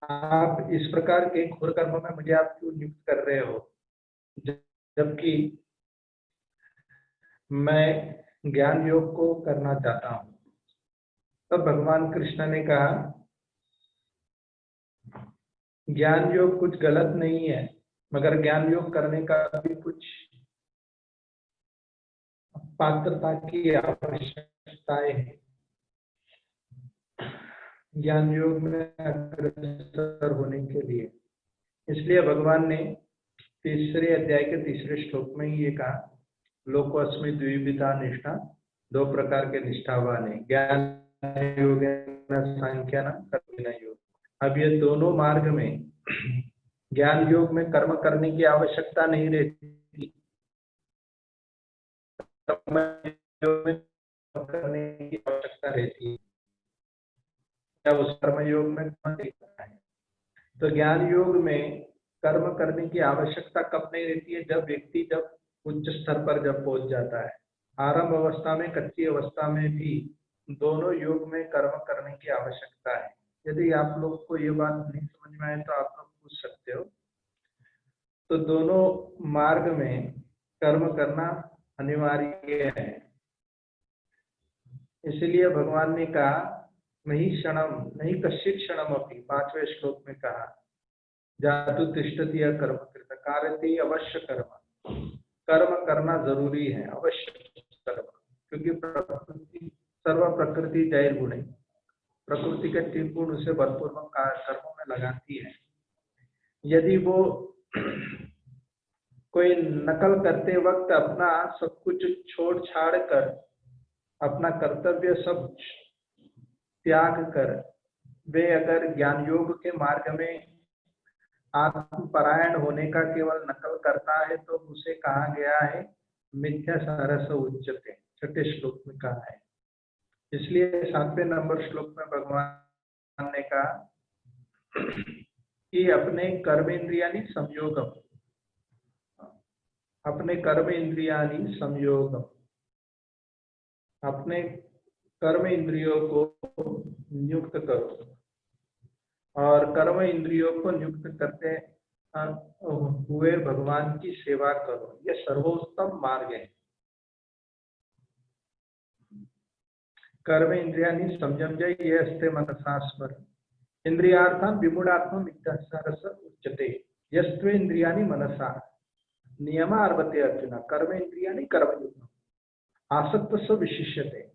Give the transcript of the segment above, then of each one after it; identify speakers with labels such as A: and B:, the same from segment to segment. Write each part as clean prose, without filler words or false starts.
A: आप इस प्रकार के घोर कर्म में मुझे आप क्यों नियुक्त कर रहे हो, जबकि मैं ज्ञान योग को करना चाहता हूँ। तब भगवान कृष्ण ने कहा, ज्ञान योग कुछ गलत नहीं है, मगर ज्ञान योग करने का भी कुछ पात्रता की आवश्यकताएं हैं। ज्ञान योग में अग्रसर होने के लिए, इसलिए भगवान ने तीसरे अध्याय के तीसरे श्लोक में ये कहा, लोकोस्मि द्विविधा निष्ठा, दो प्रकार के निष्ठावान है, ज्ञान योग सांख्य न कर्म योग। अब ये दोनों मार्ग में ज्ञान योग में कर्म करने की आवश्यकता नहीं रहती, कर्म योग में करने की आवश्यकता रहती है। क्या उस कर्म योग में कौन देखता है? तो ज्ञान योग में कर्म करने की आवश्यकता कब नहीं रहती है? जब व्यक्ति जब उच्च स्तर पर जब पहुंच जाता है। आरंभ अवस्था में, कच्ची अवस्था में भी दोनों योग में कर्म करने की आवश्यकता है। यदि आप लोग को ये बात नहीं समझ में आए तो आप लोग पूछ सकते हो। तो दोनों मार्ग में कर्म करना अनिवार्य है। इसलिए भगवान ने कहा, नहीं क्षणम नहीं कश्चित क्षणम अपनी, 5वें श्लोक में कहा, जातु तिष्ठति कर्म कृत कारयति अवश्य कर्म। कर्म करना जरूरी है, अवश्य कर्म, क्योंकि प्रकृति सर्व प्रकृति जैर गुण है, प्रकृति के 3 गुण उसे भरपूर कर्मों में लगाती है। यदि वो कोई नकल करते वक्त अपना सब कुछ छोड़ छाड़ कर, अपना कर्तव्य सब त्याग कर वे अगर ज्ञान योग के मार्ग में आत्मपरायण होने का केवल नकल करता है, तो उसे कहा गया है मिथ्या सरस उच्यते, 6ठे श्लोक में कहा है। इसलिए 7वें नंबर श्लोक में भगवान ने कहा कि अपने कर्म इंद्रियानि संयोगम, अपने कर्म इंद्रियानि संयोगम, अपने कर्म इंद्रियों को नियुक्त करो। और कर्म इंद्रियों को नियुक्त करते हुए भगवान की सेवा करो, यह सर्वोत्तम मार्ग है। कर्म इंद्रियानि संयम्य ये अस्ते मनसा स्मर, इंद्रियार्थम विमूढ़ात्म मिथ्याचारस उच्यते, यस्त्वे इंद्रियानि मनसा नियमा अर्वते अर्जुन, कर्म इंद्रियानि कर्मयोग आसक्त स विशिष्यते।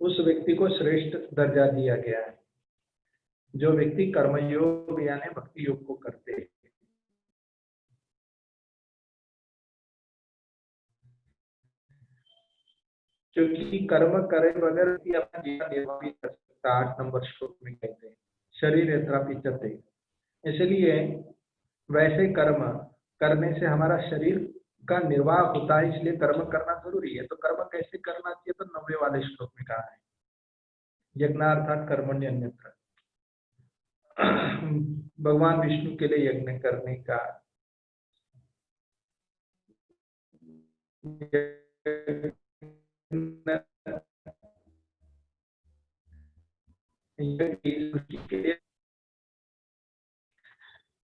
A: उस व्यक्ति को श्रेष्ठ दर्जा दिया गया है जो व्यक्ति कर्मयोग यानी भक्ति योग को करते हैं। क्योंकि कर्म करे बगैर अपना जीवन निर्वाह भी कर सकता, 8 नंबर श्लोक में कहते हैं, शरीर यत्रापि चते। इसलिए वैसे कर्म करने से हमारा शरीर का निर्वाह होता है, इसलिए कर्म करना जरूरी है। तो कर्म कैसे करना चाहिए? तो 90 वाले श्लोक में कहा है, यज्ञार्थात कर्मण्य अन्यत्र, भगवान विष्णु के लिए यज्ञ करने का के लिए।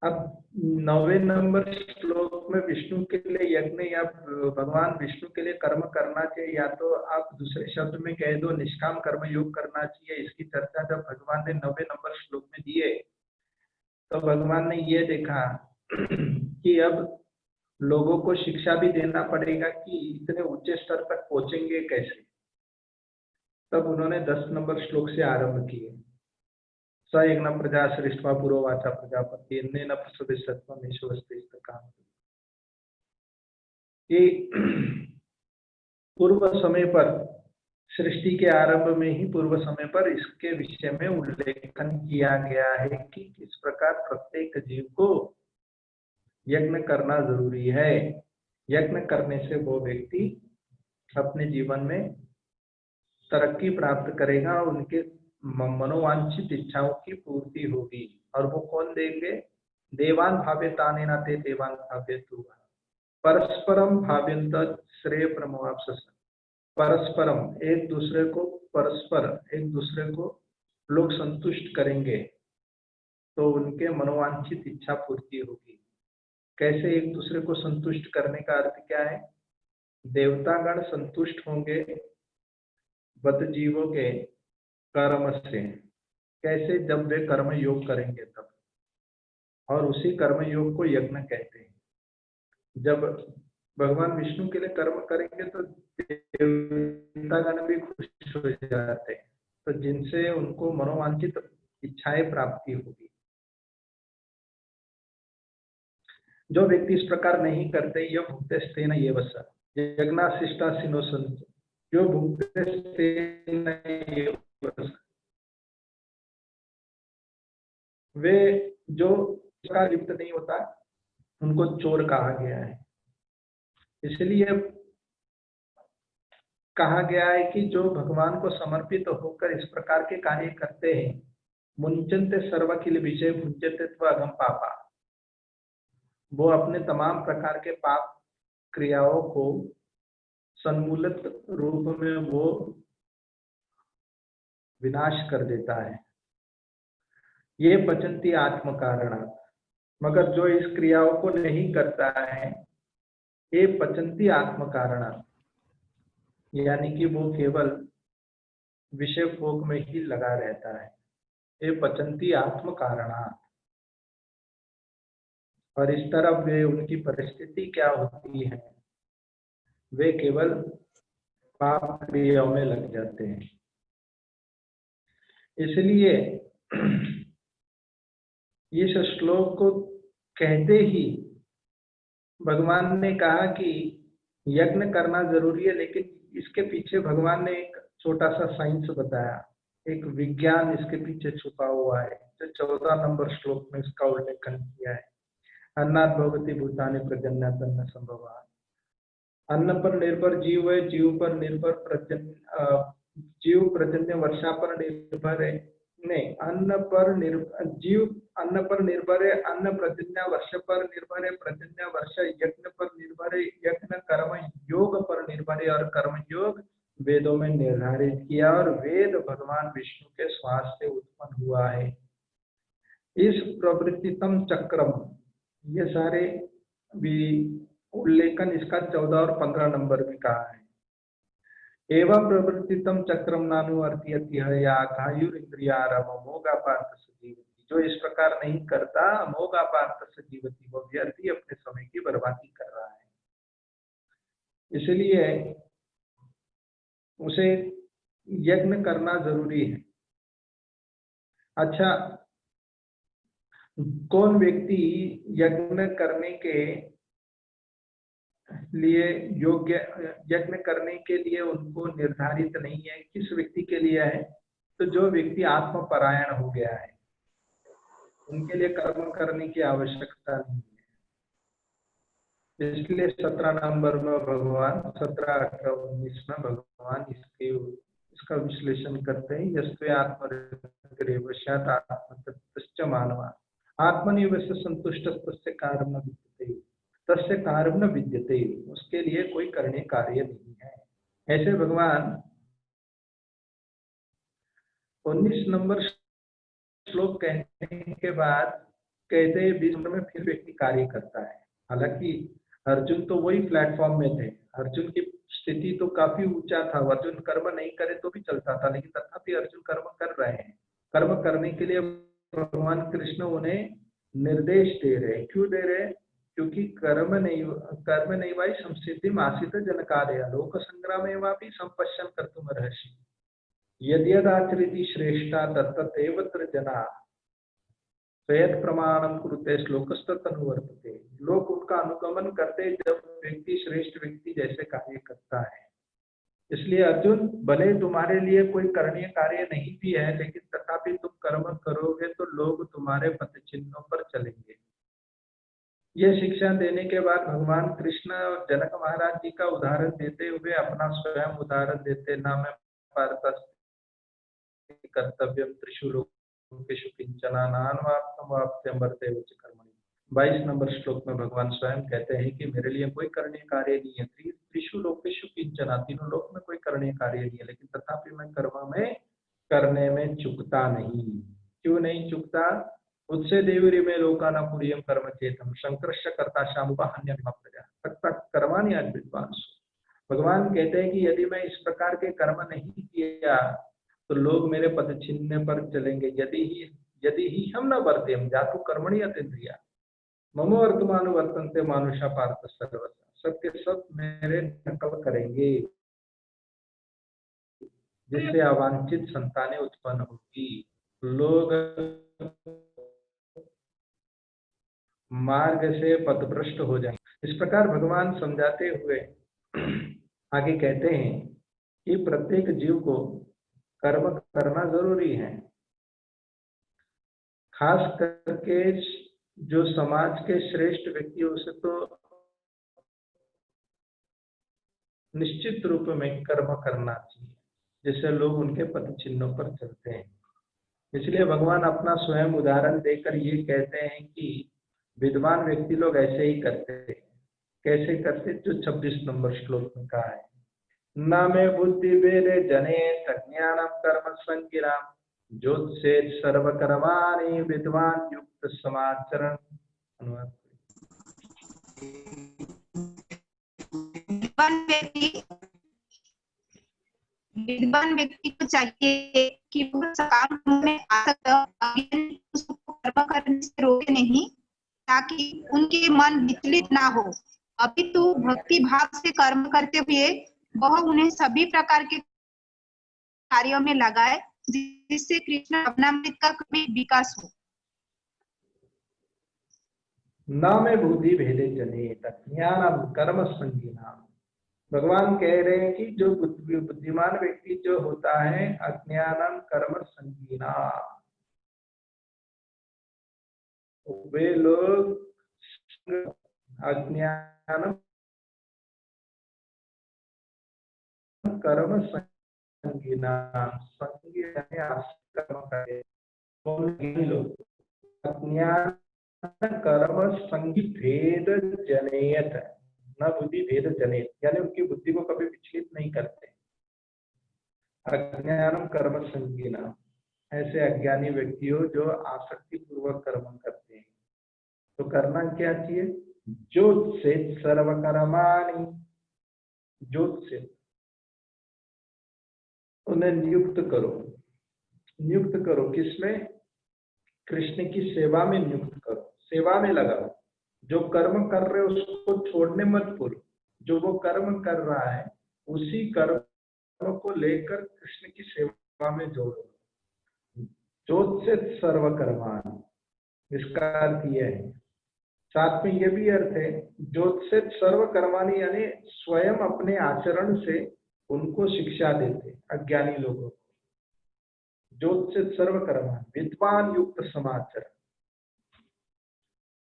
A: अब 9वें नंबर श्लोक में विष्णु के लिए यज्ञ या भगवान विष्णु के लिए कर्म करना चाहिए, या तो आप दूसरे शब्द में कह दो निष्काम कर्म योग करना चाहिए। इसकी चर्चा जब भगवान ने 9वें नंबर श्लोक में दिए तो भगवान ने ये देखा कि अब लोगों को शिक्षा भी देना पड़ेगा कि इतने ऊंचे स्तर तक पहुंचेंगे कैसे। तब उन्होंने 10 नंबर श्लोक से आरंभ किए, स यज्ञ प्रजा श्रेष्ठवा पुरोवाचा प्रजापति अन्येन प्रसविष्यत्वम् ईश्वरस्ते काम, कि पूर्व समय पर सृष्टि के आरंभ में ही पूर्व समय पर इसके विषय में उल्लेखन किया गया है कि किस प्रकार प्रत्येक जीव को यज्ञ करना जरूरी है। यज्ञ करने से वो व्यक्ति अपने जीवन में तरक्की प्राप्त करेगा और उनके मनोवांछित इच्छाओं की पूर्ति होगी। और वो कौन देंगे? देवान भाव्यताने नाते देवान भाव्यतु, परस्परम भाव्यंत श्रेय प्रमवाप्सस, परस्परम एक दूसरे को, परस्पर एक दूसरे को लोग संतुष्ट करेंगे तो उनके मनोवांछित इच्छा पूर्ति होगी। कैसे एक दूसरे को संतुष्ट करने का अर्थ क्या है? देवतागण संतुष्ट होंगे बद्धजीवों के कर्म से। कैसे? जब वे कर्म योग करेंगे तब, और उसी कर्म योग को यज्ञ कहते हैं। जब भगवान विष्णु के लिए कर्म करेंगे तो देवतागण भी खुश हो जाते हैं, तो जिनसे उनको मनोवांछित इच्छाएं प्राप्ति होगी। जो व्यक्ति इस प्रकार नहीं करते, यह भुक्तेस्तेन एव स यज्ञाशिष्टासिनो सन्ति, जो भुक्तेस्तेन एव स, वे जो लिप्त नहीं होता उनको चोर कहा गया है। इसलिए कहा गया है कि जो भगवान को समर्पित होकर इस प्रकार के कार्य करते हैं, मुंचन्ते सर्वकिल विषय भुंजते अगम पापा, वो अपने तमाम प्रकार के पाप क्रियाओं को सन्मूलित रूप में वो विनाश कर देता है। ये पचंती आत्म कारण, मगर जो इस क्रियाओं को नहीं करता है, ये पचंती आत्म कारण, यानी कि वो केवल विषय भोग में ही लगा रहता है। ये पचंती आत्म कारणा, और इस तरह वे उनकी परिस्थिति क्या होती है, वे केवल पाप क्रियाओं में लग जाते हैं। इसलिए इस श्लोक को कहते ही भगवान ने कहा कि यज्ञ करना जरूरी है, लेकिन इसके पीछे भगवान ने एक छोटा सा साइंस बताया, एक विज्ञान इसके पीछे छुपा हुआ है, जो 14 नंबर श्लोक में इसका उल्लेखन किया है। अन्नात् भवति भूतानि पर्जन्यात् अन्न संभवात्। अन्न पर निर्भर जीव है, जीव पर निर्भर जीव पर्जन्य वर्षा पर निर्भर है, नहीं, अन्न पर निर्भर जीव, अन्न पर निर्भर है, अन्न पर्जन्य वर्ष पर निर्भर है, पर्जन्य वर्ष यज्ञ पर निर्भर है, यज्ञ कर्म योग पर निर्भर है, और कर्म योग वेदों में निर्धारित किया, और वेद भगवान विष्णु के श्वास से उत्पन्न हुआ है। इस प्रवृत्तितम चक्रम, ये सारे भी उल्लेखन इसका 14 और 15 नंबर में कहा है। एवं प्रवृत्तितम चक्रम नानु अर्थयति हया कायुरिंद्रियारम मोगापार्थ सजीवति, जो इस प्रकार नहीं करता मोगापार्थ सजीवति, वो व्यर्थी अपने समय की बर्बादी कर रहा है। इसलिए उसे यज्ञ करना जरूरी है। अच्छा, कौन व्यक्ति यज्ञ करने के लिए योग्य, यज्ञ करने के लिए उनको निर्धारित नहीं है, किस व्यक्ति के लिए है? तो जो व्यक्ति आत्मपरायण हो गया है, उनके लिए कर्म करने की आवश्यकता नहीं है। इसलिए 17 नंबर में भगवान, 17, 18, 19 में भगवान इसका विश्लेषण करते हैं। यस्त्वे आत्मरेवस्यात् आत्मतत्तश्च मानवा आत्मनिवेश संतुष्टस्तस्य कार्यं न विद्यते, तस्य कार्यं न विद्यते, उसके लिए कोई करने कार्य नहीं है। ऐसे भगवान 19 नंबर श्लोक कहने के बाद कहते हैं 20 नंबर में फिर व्यक्ति कार्य करता है। हालांकि अर्जुन तो वही प्लेटफॉर्म में थे, अर्जुन की स्थिति तो काफी ऊंचा था, अर्जुन कर्म नहीं करे तो भी चलता था, लेकिन तथापि अर्जुन कर्म कर रहे हैं। कर्म करने के लिए भगवान कृष्ण उन्हें निर्देश दे रहे। क्यों दे रहे? क्योंकि कर्म नहीं भाई संसिद्धि आसित जनकार्य लोक संग्रामे वापि संपश्यन कर्तुम अर्हसि यद्यदाचरति श्रेष्ठा तत्तदेव जना स्वयं प्रमाणम कुरुते श्लोकस्तनुवर्तते। लोग उनका अनुगमन करते जब व्यक्ति श्रेष्ठ व्यक्ति जैसे कार्य करता है। इसलिए अर्जुन, भले तुम्हारे लिए कोई करणीय कार्य नहीं भी है, लेकिन तथापि तुम कर्म करोगे तो लोग तुम्हारे पथ चिन्हों पर चलेंगे। यह शिक्षा देने के बाद भगवान कृष्ण और जनक महाराज जी का उदाहरण देते हुए अपना स्वयं उदाहरण देते, ना मैं पार्थ कर्तव्यम त्रिषु लोकेषु किंचना नान्वाप्तमवाप्त्यमर्त्य च कर्मणि। 22 नंबर श्लोक में भगवान स्वयं कहते हैं कि मेरे लिए कोई करणीय कार्य नहीं है, त्रिषु लोकेषु किंचना, तीनों लोक में कोई करणीय कार्य नहीं है, लेकिन तथापि मैं कर्म में करने में चूकता नहीं। क्यों नहीं चूकता? उत्से देवरी में लोकाना पुरियम कर्म चेतम संकर्ष करता शामुपहन्य प्रजा तक कर्माणि आज विद्वांस। भगवान कहते हैं कि यदि मैं इस प्रकार के कर्म नहीं किया तो लोग मेरे पद छीनने पर चलेंगे। यदि ही हम न वर्ते हम जातु कर्मणि अतिद्रिया ममो वर्तमान वर्तन से मानुषा पार्थ सर्वथा सबके सब मेरे नकल करेंगे जिससे अवांछित संतानें उत्पन्न होगी। लोग मार्ग से पथभ्रष्ट हो जाएंगे। इस प्रकार भगवान समझाते हुए आगे कहते हैं कि प्रत्येक जीव को कर्म करना जरूरी है। खास करके जो समाज के श्रेष्ठ व्यक्ति उसे तो निश्चित रूप में कर्म करना चाहिए जिससे लोग उनके पद चिन्हों पर चलते हैं। इसलिए भगवान अपना स्वयं उदाहरण देकर ये कहते हैं कि विद्वान व्यक्ति लोग ऐसे ही करते हैं। कैसे करते? जो 26 नंबर श्लोक में कहा है, न मे बुद्धि वेदे जने ज्ञानम कर्म संगिराम ज्योत्से सर्वकर्माणि विद्वान युक्त समाचरण। अनुवाद।
B: विद्वान व्यक्ति को चाहिए कि वह सकाम में आसक्त उसको कर्म करने से रोके नहीं ताकि उनके मन विचलित ना हो। अभी तो भक्ति भाव से कर्म करते हुए वह उन्हें सभी प्रकार के कार्यों में लगाए जिससे कृष्ण भावनामृत का कभी विकास हो।
A: न मे बुद्धि भेदे जने ज्ञानम कर्म संगिना। भगवान कह रहे हैं कि जो बुद्धिमान व्यक्ति जो होता है अज्ञानम कर्म संगीना, वे लोग अज्ञानम कर्म संगीना कर्म करे लोग अज्ञान कर्म संगी भेद जनेयत न बुद्धि भेद जनित, यानी उनकी बुद्धि को कभी विचलित नहीं करते। अज्ञानम कर्म संगीना, ऐसे अज्ञानी व्यक्ति हो जो आसक्ति पूर्वक कर्म करते हैं। तो करना क्या चाहिए? ज्योत से सर्वकर्माणि, ज्योत से उन्हें नियुक्त करो। नियुक्त करो किसमें? कृष्ण की सेवा में नियुक्त करो, सेवा में लगाओ। जो कर्म कर रहे हो उसको छोड़ने मत बोलो। जो वो कर्म कर रहा है उसी कर्म को लेकर कृष्ण की सेवा में जोड़ो। ज्योत से सर्वकर्मान, इसका अर्थ यह है। साथ में यह भी अर्थ है ज्योत से सर्वकर्मानी, यानी स्वयं अपने आचरण से उनको शिक्षा देते अज्ञानी लोगों को। ज्योत से सर्वकर्मान विद्वान युक्त समाचार,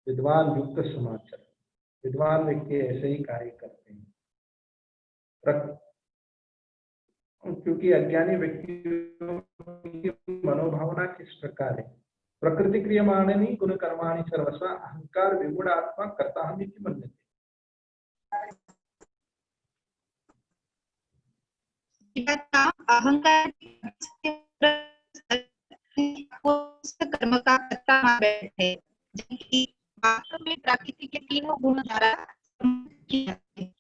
A: विद्वान युक्त समाचार। विद्वान व्यक्ति ऐसे ही कार्य करते हैं। क्योंकि अज्ञानी व्यक्ति की मनोभावना किस प्रकार है? प्रकृति क्रियमाणानि गुण कर्माणि सर्वस्व अहंकार विगुण आत्मा कर्ता हम इति मन्यते।
B: अहंकार कर्म का कर्ता मान बैठे, जबकि वास्तव में प्रकृति के तीनों गुणों द्वारा किया जाता है।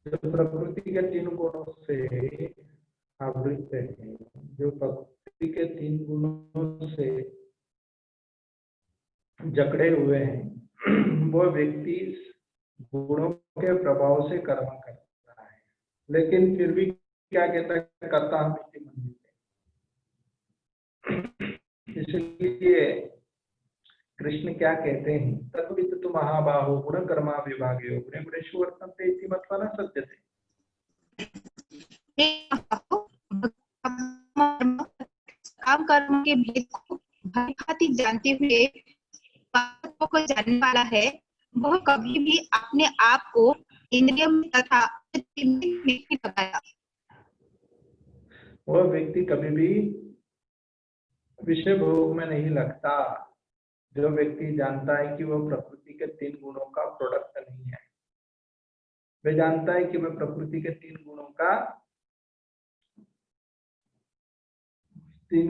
A: जो प्रकृति के तीन गुणों से आवृत है, जो प्रकृति के तीन गुणों से जकड़े हुए हैं, वो व्यक्ति गुणों के प्रभाव से कर्म करता है, लेकिन फिर भी क्या कहता है? कर्ता हम इति मन्यते। इसलिए कृष्ण क्या कहते हैं? तद्वित तु महाबाहो गुण कर्मा विभागे गुणे गुणेषु वर्तन्ते इति मत्वा न सज्जते।
B: काम कर्म के भेद को भलीभांति जानते हुए बातों को जानने वाला है, वह कभी भी अपने आप को इंद्रिय में तथा नहीं लगाया।
A: वह व्यक्ति कभी भी विषय भोग में नहीं लगता। जो व्यक्ति जानता है कि वह प्रकृति के तीन गुणों का प्रोडक्ट नहीं है, वह जानता है कि मैं प्रकृति के तीन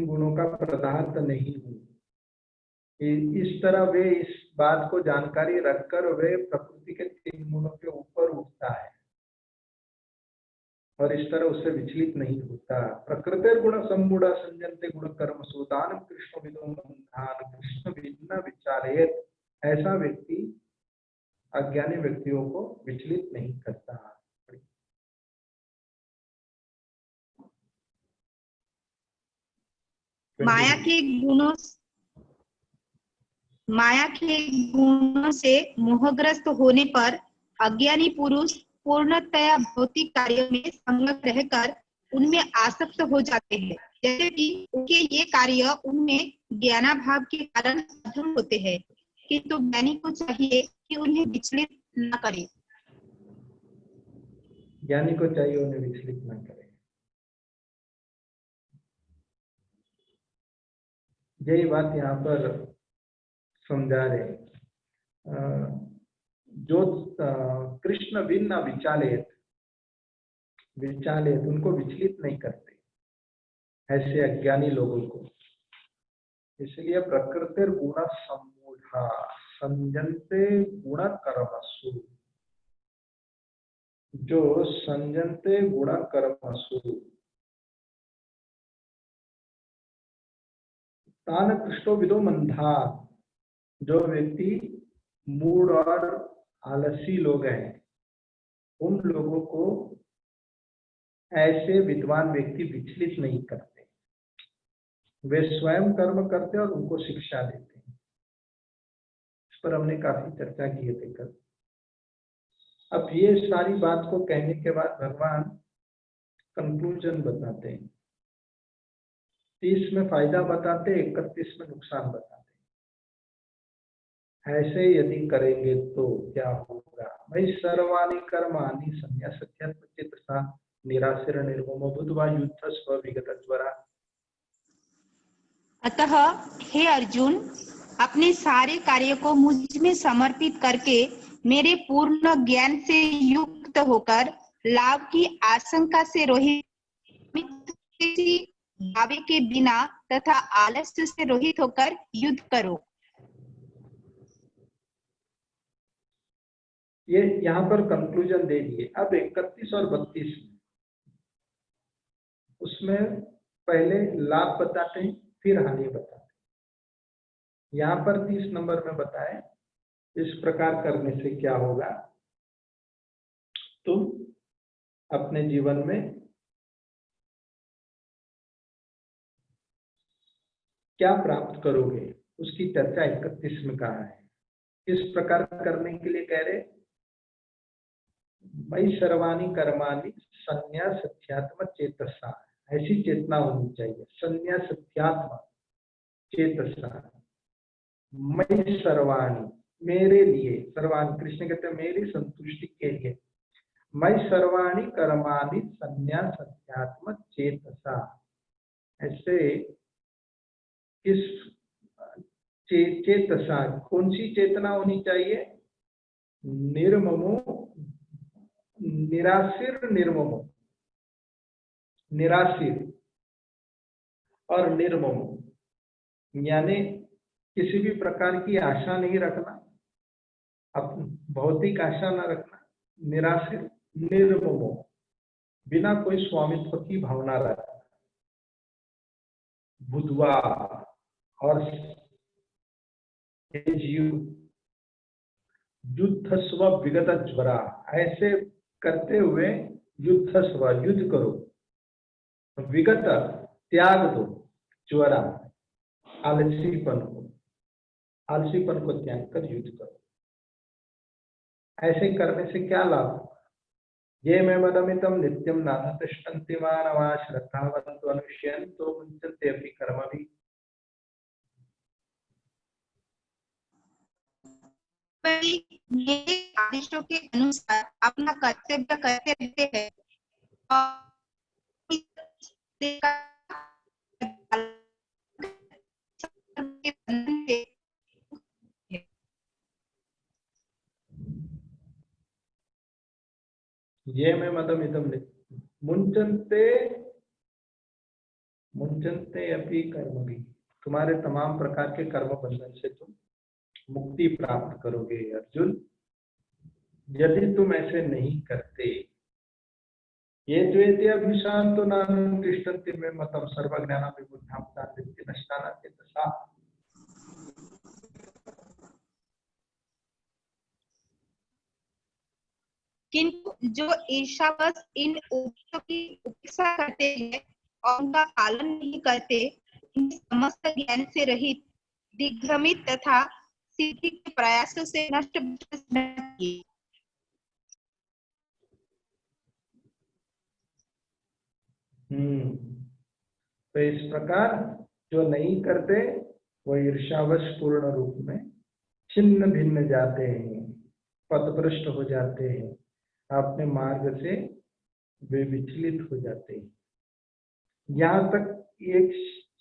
A: गुणों का पदार्थ नहीं हूँ। इस तरह वे इस बात को जानकारी रखकर वे प्रकृति के तीन गुणों के ऊपर उठता है और इस तरह उससे विचलित नहीं होता। प्रकृति गुण सम्मूढ़ संजन्ते गुण कर्म सुदान कृष्ण विदो मंथान कृष्ण विद्ना विचारेत। ऐसा व्यक्ति अज्ञानी व्यक्तियों को विचलित नहीं करता।
B: माया के गुणों से मोहग्रस्त होने पर अज्ञानी पुरुष पूर्णतया भौतिक कार्यों में संलग्न रहकर उनमें आसक्त हो जाते हैं। जैसे कि उनके ये कार्य उनमें ज्ञानाभाव के कारण अधूर होते हैं, किंतु ज्ञानी को चाहिए कि उन्हें विचलित न करे।
A: ज्ञानी को चाहिए उन्हें विचलित न करे। यही बात यहाँ पर समझा रहे। जो कृष्ण भिन्न विचालेत उनको विचलित नहीं करते ऐसे अज्ञानी लोगों को। इसलिए प्रकृति गुण सम्मूढ़ा संजन्ते गुण कर्मसु, जो संजन्ते गुण कर्मसु तान कृष्णो विदो मंधा, जो व्यक्ति मूढ़ और आलसी लोग हैं उन लोगों को ऐसे विद्वान व्यक्ति विचलित नहीं करते। वे स्वयं कर्म करते और उनको शिक्षा देते हैं। इस पर हमने काफी चर्चा की है देखकर। अब ये सारी बात को कहने के बाद भगवान कंक्लूजन बताते हैं। 30 में फायदा बताते, 31 में नुकसान बताते। ऐसे यदि करेंगे तो क्या होगा। भाई सर्वाणि कर्माणि संन्यासत्यात्मचेतसा निराशीर निर्ममो बुद्ध्वा युद्ध स्व विगतज्वरा।
B: अतः हे अर्जुन, अपने सारे कार्य को मुझ में समर्पित करके मेरे पूर्ण ज्ञान से युक्त होकर लाभ की आशंका से रहित, दावे के बिना तथा आलस्य से रहित होकर युद्ध करो।
A: ये यहाँ पर कंक्लूजन दे दिए। अब 31 और 32 उसमें पहले लाभ बताते हैं फिर हानि बताते हैं। यहाँ पर 30 नंबर में बताए इस प्रकार करने से क्या होगा, तुम अपने जीवन में क्या प्राप्त करोगे उसकी चर्चा 31 में कहा है। किस प्रकार करने के लिए कह रहे, मयि सर्वाणि कर्माणि संन्यासत्यात्म चेतसा, ऐसी चेतना होनी चाहिए। संन्यासत्यात्म चेतसा, मयि सर्वाणि, मेरे लिए, सर्वाणि कृष्ण कहते हैं मेरी संतुष्टि के लिए। मयि सर्वाणि कर्माणि संन्यासत्यात्म चेतसा, ऐसे किस चेतसा, कौन सी चेतना होनी चाहिए। निर्ममो, निराशीर निर्ममो, निराशीर और निर्ममो, यानी किसी भी प्रकार की आशा नहीं रखना, भौतिक आशा न रखना। निराशीर निर्ममो, बिना कोई स्वामित्व की भावना रखना। बुद्धवा, और जीव युद्ध स्व विगत ज्वरा, ऐसे करते हुए युद्ध स्व, युद्ध करो, विगत त्याग दो, ज्वरा आलसीपन को त्याग कर युद्ध करो। ऐसे करने से क्या लाभ। ये मैं मदमितम नित्यम नानुतिष्ठन्ति मानवा श्रद्धावन्तो अनुष्यन्तो मुञ्चन्ते अपि कर्मभिः।
B: मेरे आदेशों के अनुसार अपना कर्तव्य करते रहते हैं और
A: ये में मतम इदम मुंचन्ते मुंचन्ते अपि कर्म भी, तुम्हारे तमाम प्रकार के कर्म बंधन से तुम मुक्ति प्राप्त करोगे अर्जुन, यदि तुम ऐसे नहीं करते। ये द्वेते अभिशांतो नानं तिष्ठन्ति मे मतम सर्वज्ञानं विबुद्धां तान्ति नष्टानां चेतसा।
B: किंतु जो ईर्ष्यावश इन उपदेशों की उपेक्षा करते हैं और उनका पालन नहीं करते, इन समस्त ज्ञान से रहित, दिग्भ्रमित तथा सिद्धि के प्रयासों से नष्ट किए।
A: तो इस प्रकार जो नहीं करते वो ईर्ष्यावश पूर्ण रूप में छिन्न भिन्न जाते हैं, पथभ्रष्ट हो जाते हैं, अपने मार्ग से वे विचलित हो जाते हैं। यहाँ तक एक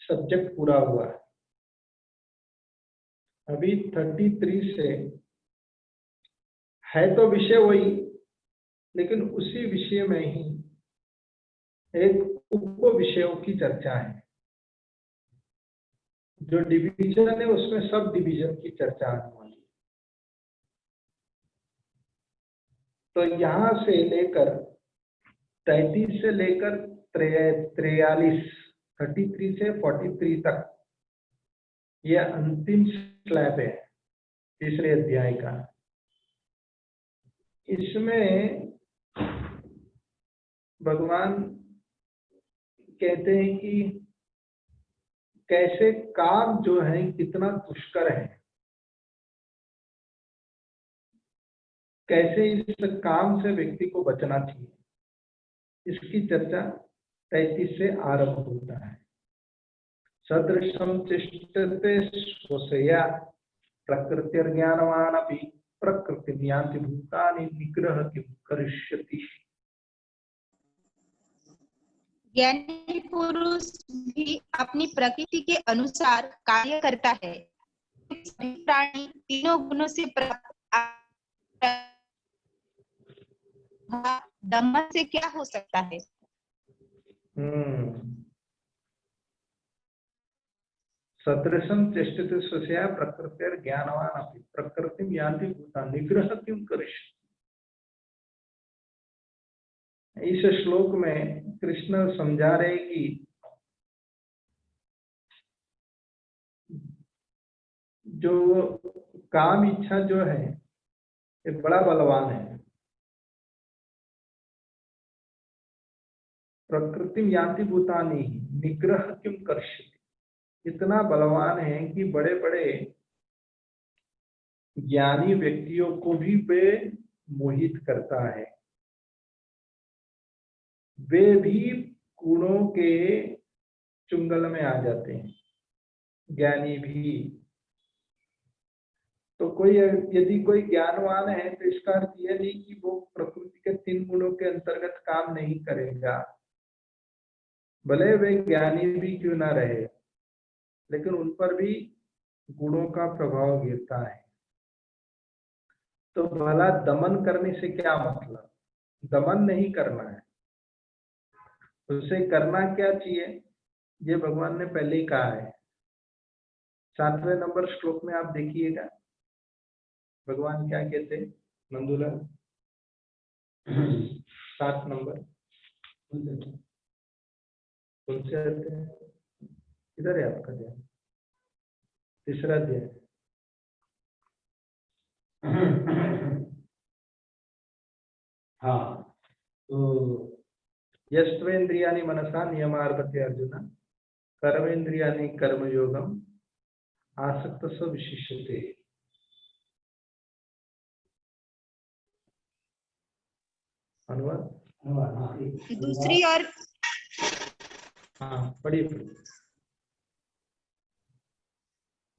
A: सब्जेक्ट पूरा हुआ। अभी 33 से है तो विषय वही, लेकिन उसी विषय में ही एक उप विषयों की चर्चा है। जो डिवीजन है उसमें सब डिवीजन की चर्चा आने वाली है। तो यहाँ से लेकर 33 से लेकर 43 33 से 43 तक ये अंतिम स्लैब है तीसरे अध्याय का। इसमें भगवान कहते हैं कि कैसे काम जो है कितना दुष्कर है, कैसे इस काम से व्यक्ति को बचना चाहिए, इसकी चर्चा 33 से आरंभ होता है। सदृशं चेष्टते स्वस्या प्रकृतिर्ज्ञानवानपि प्रकृतिं यान्ति भूतानि निग्रह किं करिष्यति।
B: ज्ञानी पुरुष भी अपनी प्रकृति के अनुसार कार्य करता है। सभी प्राणी तीनों गुणों से प्राप्त, दमन से क्या हो सकता है?
A: सदृशं चेष्टते स्वस्या प्रकृतिर्ज्ञानवानपि प्रकृतिं यान्ति भूतानि निग्रह किं करिष्यति। इस श्लोक में कृष्ण समझा रहे कि जो काम इच्छा जो है ये बड़ा बलवान है। प्रकृतिम यान्ति भूतानि निग्रह किम करिष्यति, इतना बलवान है कि बड़े बड़े ज्ञानी व्यक्तियों को भी वे मोहित करता है। वे भी गुणों के चुंगल में आ जाते हैं, ज्ञानी भी। तो कोई यदि कोई ज्ञानवान है तो इसका अर्थ यह नहीं कि वो प्रकृति के 3 गुणों के अंतर्गत काम नहीं करेगा, भले वे ज्ञानी भी क्यों ना रहे, लेकिन उन पर भी गुणों का प्रभाव गिरता है। तो भला दमन करने से क्या मतलब? दमन नहीं करना है, उसे करना क्या चाहिए ये भगवान ने पहले ही कहा है। 7वें नंबर श्लोक में आप देखिएगा भगवान क्या कहते हैं। नंदुलाल 7 नंबर कौन से आते हैं? इधर है आपका ध्यान, तीसरा अध्याय। हाँ, तो यस्त्वेन्द्रियाणि मनसा नियमार्पते अर्जुन कर्मेन्द्रियाणि कर्मयोगम आसक्तः विशिष्यते। अनुवाद
B: दूसरी और
A: पढ़िए।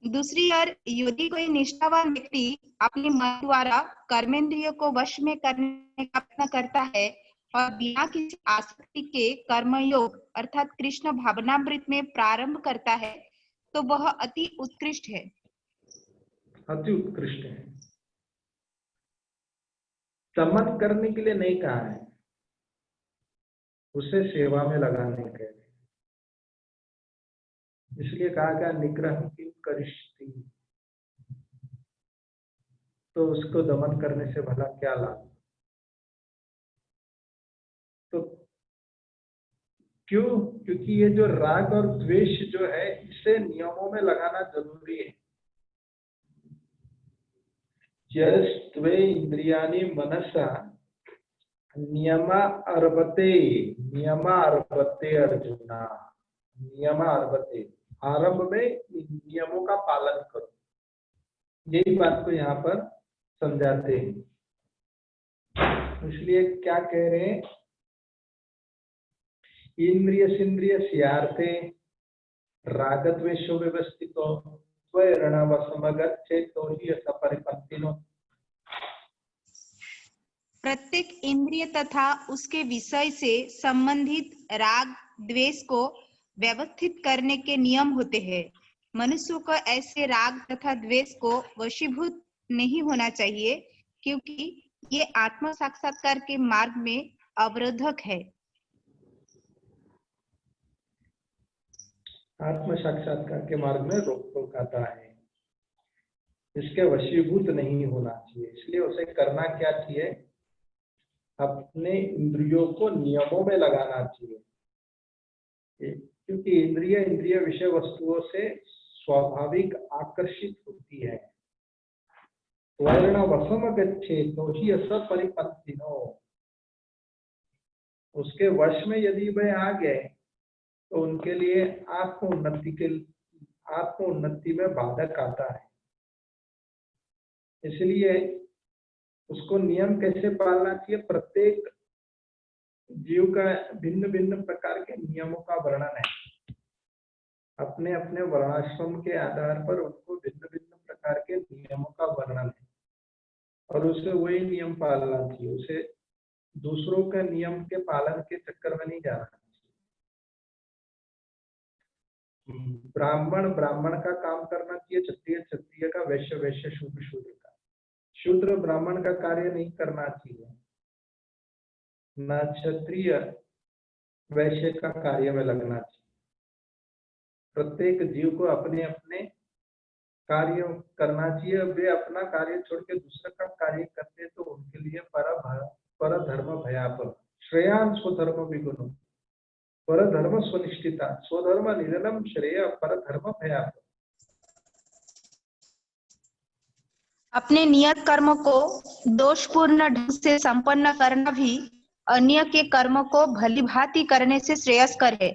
B: दूसरी ओर यदि कोई निष्ठावान व्यक्ति अपने मन द्वारा कर्मेंद्रियों को वश में करने का प्रयत्न करता है और बिना किसी आसक्ति के कर्मयोग अर्थात कृष्ण भावनामृत में प्रारंभ करता है तो वह अति उत्कृष्ट है।
A: अति उत्कृष्ट है। दमन करने के लिए नहीं कहा है, उसे सेवा में लगाने कह रहे। इसलिए कहा गया निग्रह की करिष्ठी, तो उसको दमन करने से भला क्या लाभ। तो क्यों? क्योंकि ये जो राग और द्वेष जो है इसे नियमों में लगाना जरूरी है। यस्त्वे इंद्रियाणि मनसा नियमा अर्पते अर्जुना, नियमा अर्पते, आरंभ में नियमों का पालन करो। यही बात को यहाँ पर समझाते हैं। इसलिए क्या कह रहे हैं, इंद्रिय सिंद्रिय स्यार्थे रागद्वेषो व्यवस्थितो त्वरणवसमगच्छेतो हि सपरिपन्थिनो।
B: प्रत्येक इंद्रिय तथा उसके विषय से संबंधित राग द्वेष को व्यवस्थित करने के नियम होते हैं। मनुष्य को ऐसे राग तथा द्वेष को वशीभूत नहीं होना चाहिए, क्योंकि ये आत्म साक्षात्कार के मार्ग में अवरोधक है।
A: आत्म साक्षात्कार के मार्ग में रोक टोक आता है, इसके वशीभूत नहीं होना चाहिए। इसलिए उसे करना क्या चाहिए, अपने इंद्रियों को नियमों में लगाना चाहिए, क्योंकि इंद्रिय विषय वस्तुओं से स्वाभाविक आकर्षित होती है। वर्ण वसम गच्छेतो हि असपरिपन्थिनो, उसके वश में यदि वह आ गए तो उनके लिए आत्म उन्नति में बाधक आता है। इसलिए उसको नियम कैसे पालना चाहिए, प्रत्येक जीव का भिन्न भिन्न प्रकार के नियमों का वर्णन है। अपने अपने वर्णाश्रम के आधार पर उनको भिन्न भिन्न प्रकार के नियमों का वर्णन है, और उसे वही नियम पालना चाहिए। उसे दूसरों के नियम के पालन के चक्कर में नहीं जाना चाहिए। ब्राह्मण का काम करना चाहिए, क्षत्रिय का, वैश्य शूद्र का। शूद्र ब्राह्मण का कार्य नहीं करना चाहिए, न क्षत्रिय वैश्य का कार्य में लगना चाहिए। प्रत्येक जीव को अपने अपने कार्य करना चाहिए। वे अपना कार्य छोड़ के दूसरे का कार्य करते तो उनके लिए पर धर्म भयापन, श्रेयान स्वधर्म विगुण, पर धर्म स्वनिष्ठिता, स्वधर्म निधनम श्रेय पर धर्म भयापन।
B: अपने नियत कर्म को दोषपूर्ण ढंग से संपन्न करना भी अन्य के कर्म को भली भांति करने से श्रेयस्कर है।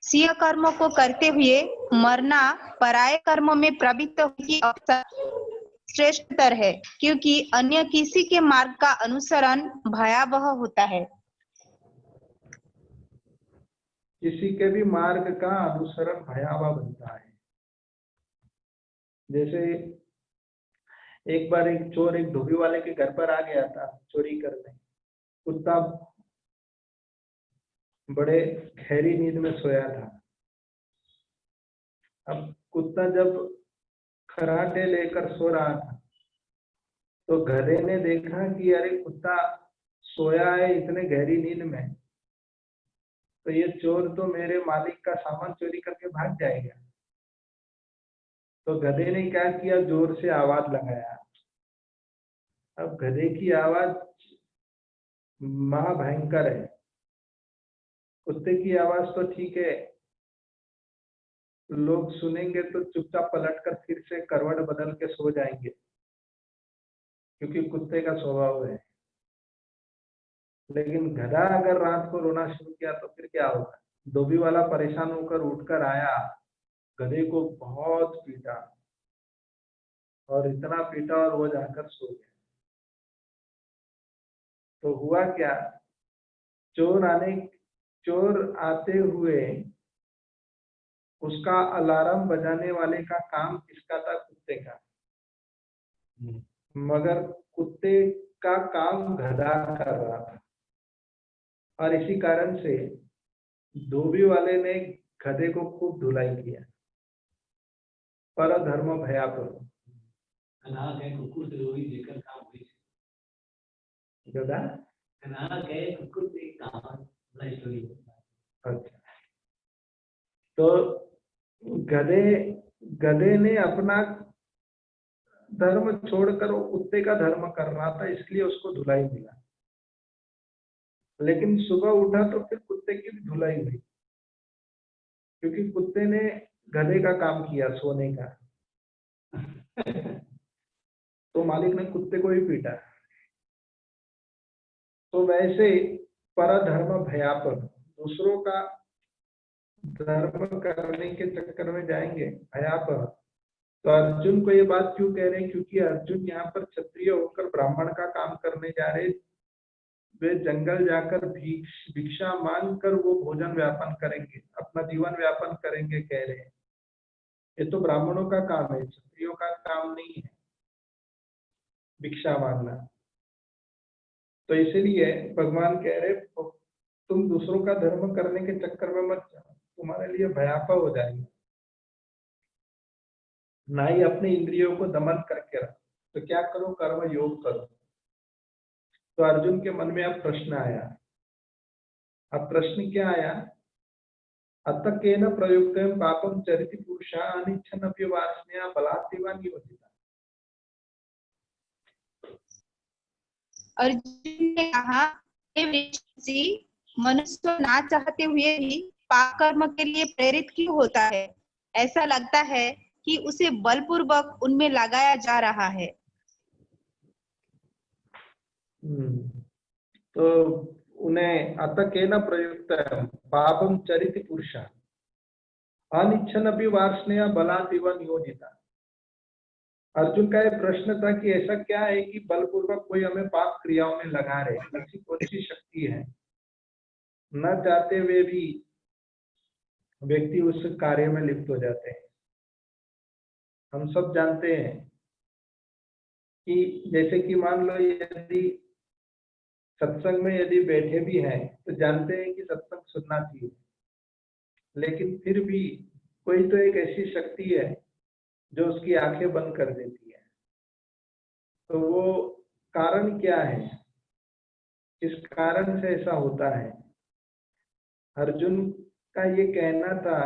B: स्वीय कर्मों को करते हुए मरना पराये कर्म में प्रवृत्त होने की अपेक्षा श्रेष्ठतर है, क्योंकि अन्य किसी के मार्ग का अनुसरण भयावह होता है।
A: किसी के भी मार्ग का अनुसरण भयावह बनता है। जैसे एक बार एक चोर एक धोबी वाले के घर पर आ गया था चोरी करने। कुत्ता बड़े गहरी नींद में सोया था। अब कुत्ता जब खराटे लेकर सो रहा था तो गधे ने देखा कि अरे कुत्ता सोया है इतने गहरी नींद में, तो ये चोर तो मेरे मालिक का सामान चोरी करके भाग जाएगा। तो गधे ने क्या किया, जोर से आवाज लगाया। अब गधे की आवाज महाभयंकर है, कुत्ते की आवाज तो ठीक है, लोग सुनेंगे तो चुपचाप पलटकर फिर से करवट बदल के सो जाएंगे, क्योंकि कुत्ते का स्वभाव है। लेकिन गधा अगर रात को रोना शुरू किया तो फिर क्या होगा। धोबी वाला परेशान होकर उठकर आया, गधे को बहुत पीटा और इतना पीटा और वो जाकर सो गया। तो हुआ क्या, चोर आते हुए उसका अलार्म बजाने वाले का काम किसका था, कुत्ते का। मगर कुत्ते का काम गधा कर रहा था, और इसी कारण से धोबी वाले ने गधे को खूब धुलाई किया। पर धर्म भयापन, गधा अच्छा, तो गधे ने अपना धर्म छोड़कर वो कुत्ते का धर्म कर रहा था, इसलिए उसको धुलाई मिला। लेकिन सुबह उठा तो फिर कुत्ते की भी धुलाई हुई, क्योंकि कुत्ते ने गधे का काम किया सोने का। तो मालिक ने कुत्ते को ही पीटा। तो वैसे परधर्म भयापन, दूसरों का धर्म करने के चक्कर में जाएंगे भयापन। तो अर्जुन को ये बात क्यों कह रहे हैं? क्योंकि अर्जुन यहाँ पर क्षत्रिय होकर ब्राह्मण का काम करने जा रहे, वे जंगल जाकर भिक्षा मांग कर वो भोजन व्यापन करेंगे, अपना जीवन व्यापन करेंगे, कह रहे हैं। ये तो ब्राह्मणों का काम है, क्षत्रियों का काम नहीं है भिक्षा मांगना। तो इसीलिए भगवान कह रहे तुम दूसरों का धर्म करने के चक्कर में मत जाओ, तुम्हारे लिए भयापा हो जाएगा। ना ही अपने इंद्रियों को दमन करके रखो, तो क्या करो? कर्म योग करो। तो अर्जुन के मन में अब प्रश्न आया। अब प्रश्न क्या आया? अतकेन प्रयुक्तं पापं चरिति पुरुषा अनिच्छन्नपि वासनया बलात्वा नियोजिता।
B: अर्जुन ने कहा, हे ऋषि, मनुष्य ना चाहते हुए भी पाप कर्म के लिए प्रेरित क्यों होता है? ऐसा लगता है कि उसे बलपूर्वक उनमें लगाया जा रहा है।
A: तो उन्हें अतकेन प्रयुक्तं पापं चरिति पुरुषा अनिच्छन्नपि वासनया बलात्वा नियोजिता। अर्जुन का यह प्रश्न था कि ऐसा क्या है कि बलपूर्वक कोई हमें पाप क्रियाओं में लगा रहे? ऐसी कौन सी शक्ति है? न चाहते हुए भी व्यक्ति उस कार्य में लिप्त हो जाते हैं। हम सब जानते हैं कि जैसे कि मान लो यदि सत्संग में यदि बैठे भी हैं तो जानते हैं कि सत्संग सुनना चाहिए, लेकिन फिर भी कोई तो एक ऐसी शक्ति है जो उसकी आंखें बंद कर देती है। तो वो कारण क्या है? किस कारण से ऐसा होता है? अर्जुन का ये कहना था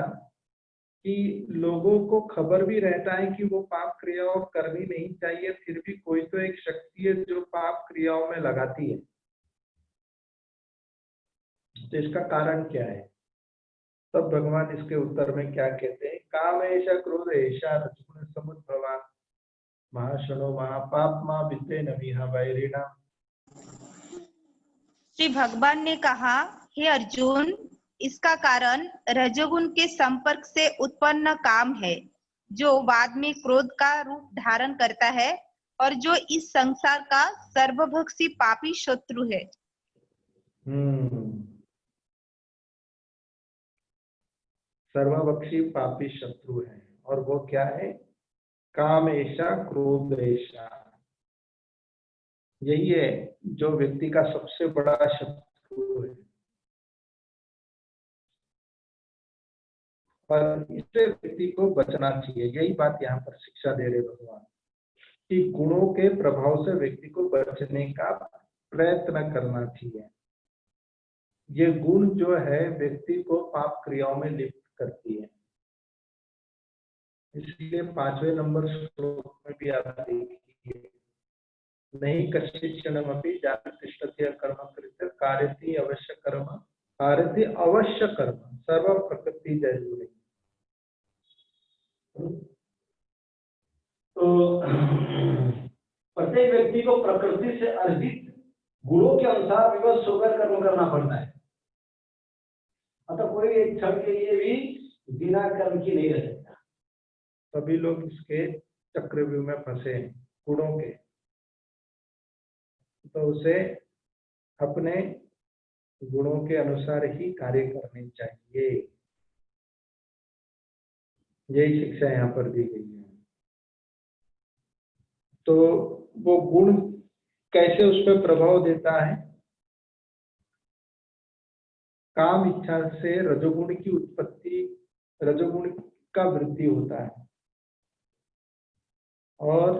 A: कि लोगों को खबर भी रहता है कि वो पाप क्रियाओं करनी नहीं चाहिए, फिर भी कोई तो एक शक्ति है जो पाप क्रियाओं में लगाती है। तो इसका कारण क्या है? तब भगवान इसके उत्तर में क्या कहते हैं? काम ऐसा क्रोध ऐसा रजगुण समुद्भवा महाशनो महापाप मा वित्ते नमिहा वैरिणा।
B: श्री भगवान ने कहा, हे अर्जुन, इसका कारण रजोगुण के संपर्क से उत्पन्न काम है, जो बाद में क्रोध का रूप धारण करता है और जो इस संसार का सर्वभक्षी पापी शत्रु है।
A: सर्वभक्षी पापी शत्रु है, और वो क्या है? काम ऐसा क्रोध ऐसा। यही है जो व्यक्ति का सबसे बड़ा शत्रु है। पर इससे व्यक्ति को बचना चाहिए। यही बात यहाँ पर शिक्षा दे रहे भगवान कि गुणों के प्रभाव से व्यक्ति को बचने का प्रयत्न करना चाहिए। ये गुण जो है व्यक्ति को पाप क्रियाओं में लिप्त करती है। इसलिए 5वें नंबर श्लोक में भी आप देखिए, नहीं कश्चित् क्षणमपि जातिष्ठस्य कर्म कृत्य कारयति अवश्य कर्म, कारयति अवश्य कर्म सर्व प्रकृति जयजुरे।
C: तो प्रत्येक व्यक्ति को प्रकृति से अर्जित गुणों के अनुसार विवश होकर कर्म करना पड़ता है। अतः कोई एक क्षण के लिए भी बिना कर्म की नहीं रह सकता।
A: सभी लोग इसके चक्रव्यूह में फंसे हैं गुणों के। तो उसे अपने गुणों के अनुसार ही कार्य करने चाहिए। यही शिक्षा यहाँ पर दी गई है। तो वो गुण कैसे उस पर प्रभाव देता है? काम इच्छा से रजोगुण की उत्पत्ति, रजोगुण का वृद्धि होता है, और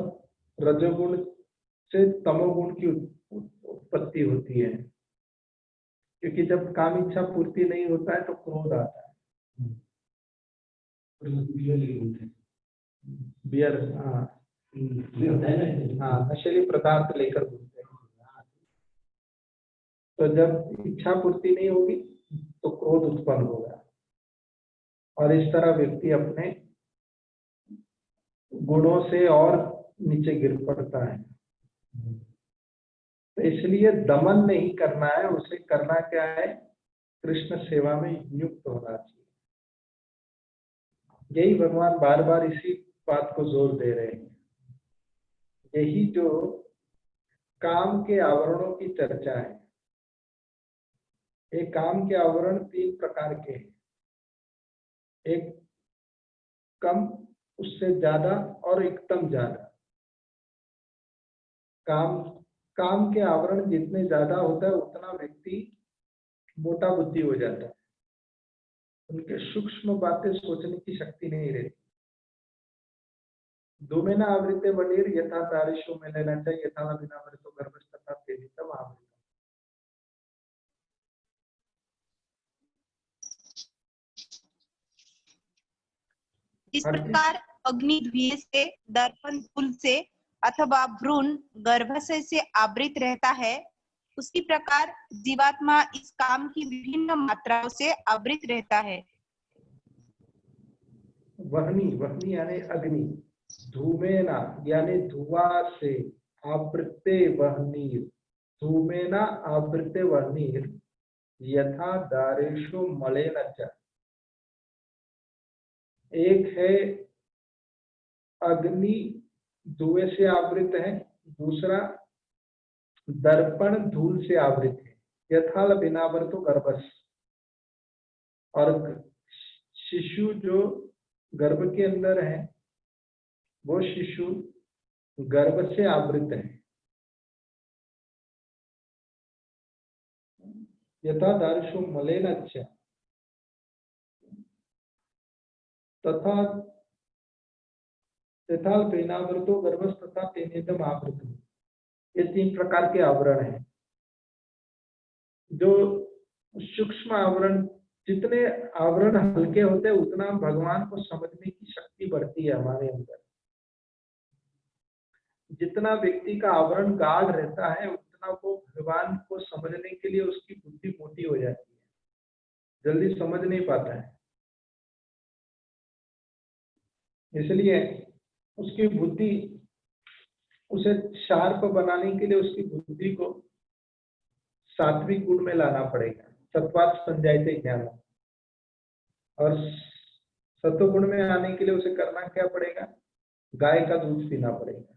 A: रजोगुण से तमोगुण की उत्पत्ति होती है। क्योंकि जब काम इच्छा पूर्ति नहीं होता है तो क्रोध आता है। बियर, हाँ नशीली पदार्थ लेकर घूमते हैं। तो जब इच्छा पूर्ति नहीं होगी तो क्रोध उत्पन्न होगा और इस तरह व्यक्ति अपने गुणों से और नीचे गिर पड़ता है। तो इसलिए दमन नहीं करना है, उसे करना क्या है, कृष्ण सेवा में नियुक्त होना चाहिए। यही भगवान बार बार इसी बात को जोर दे रहे हैं। यही जो काम के आवरणों की चर्चा है, ये काम के आवरण 3 प्रकार के हैं, एक कम, उससे ज्यादा और एकदम ज्यादा। काम के आवरण जितने ज्यादा होता है उतना व्यक्ति मोटा बुद्धि हो जाता है, उनके सूक्ष्म बातें सोचने की शक्ति नहीं रहती। धूमेन आवृते वनीर यथा दारिशो में लेना चाहिए, यथा बिना तो गर्भस्तथा तेजितम आवृत।
B: इस प्रकार अग्नि धुएं से, दर्पण धूल से अथवा भ्रूण गर्भाशय से आवृत रहता है, उसी प्रकार जीवात्मा इस काम की विभिन्न मात्राओं से आवृत रहता है।
A: वहनी यानी अग्नि, धूमेना यानी धुआं से, आवृते वह्निर, धूमेना आवृते वह्निर यथा दारेशु मलेन च। एक है अग्नि धुएं से आवृत है, दूसरा दर्पण धूल से आवृत है, यथाल बिनावर्तो गर्भस। और शिशु जो गर्भ के अंदर है वो शिशु गर्भ से आवृत है। यथा दारुषु मलेन च तथा यथाल बिनावर्तो गर्भस तथा तेनेदम आवृतम। ये 3 प्रकार के आवरण हैं। जो सूक्ष्म आवरण, जितने आवरण हल्के होते हैं उतना भगवान को समझने की शक्ति बढ़ती है हमारे अंदर। जितना व्यक्ति का आवरण गाढ़ रहता है उतना वो भगवान को समझने के लिए उसकी बुद्धि मोटी हो जाती है, जल्दी समझ नहीं पाता है। इसलिए उसकी बुद्धि, उसे शार्प बनाने के लिए उसकी बुद्धि को सात्विक गुण में लाना पड़ेगा। सत्वात् संजायते ज्ञान। और सत्वगुण में आने के लिए उसे करना क्या पड़ेगा, गाय का दूध पीना पड़ेगा।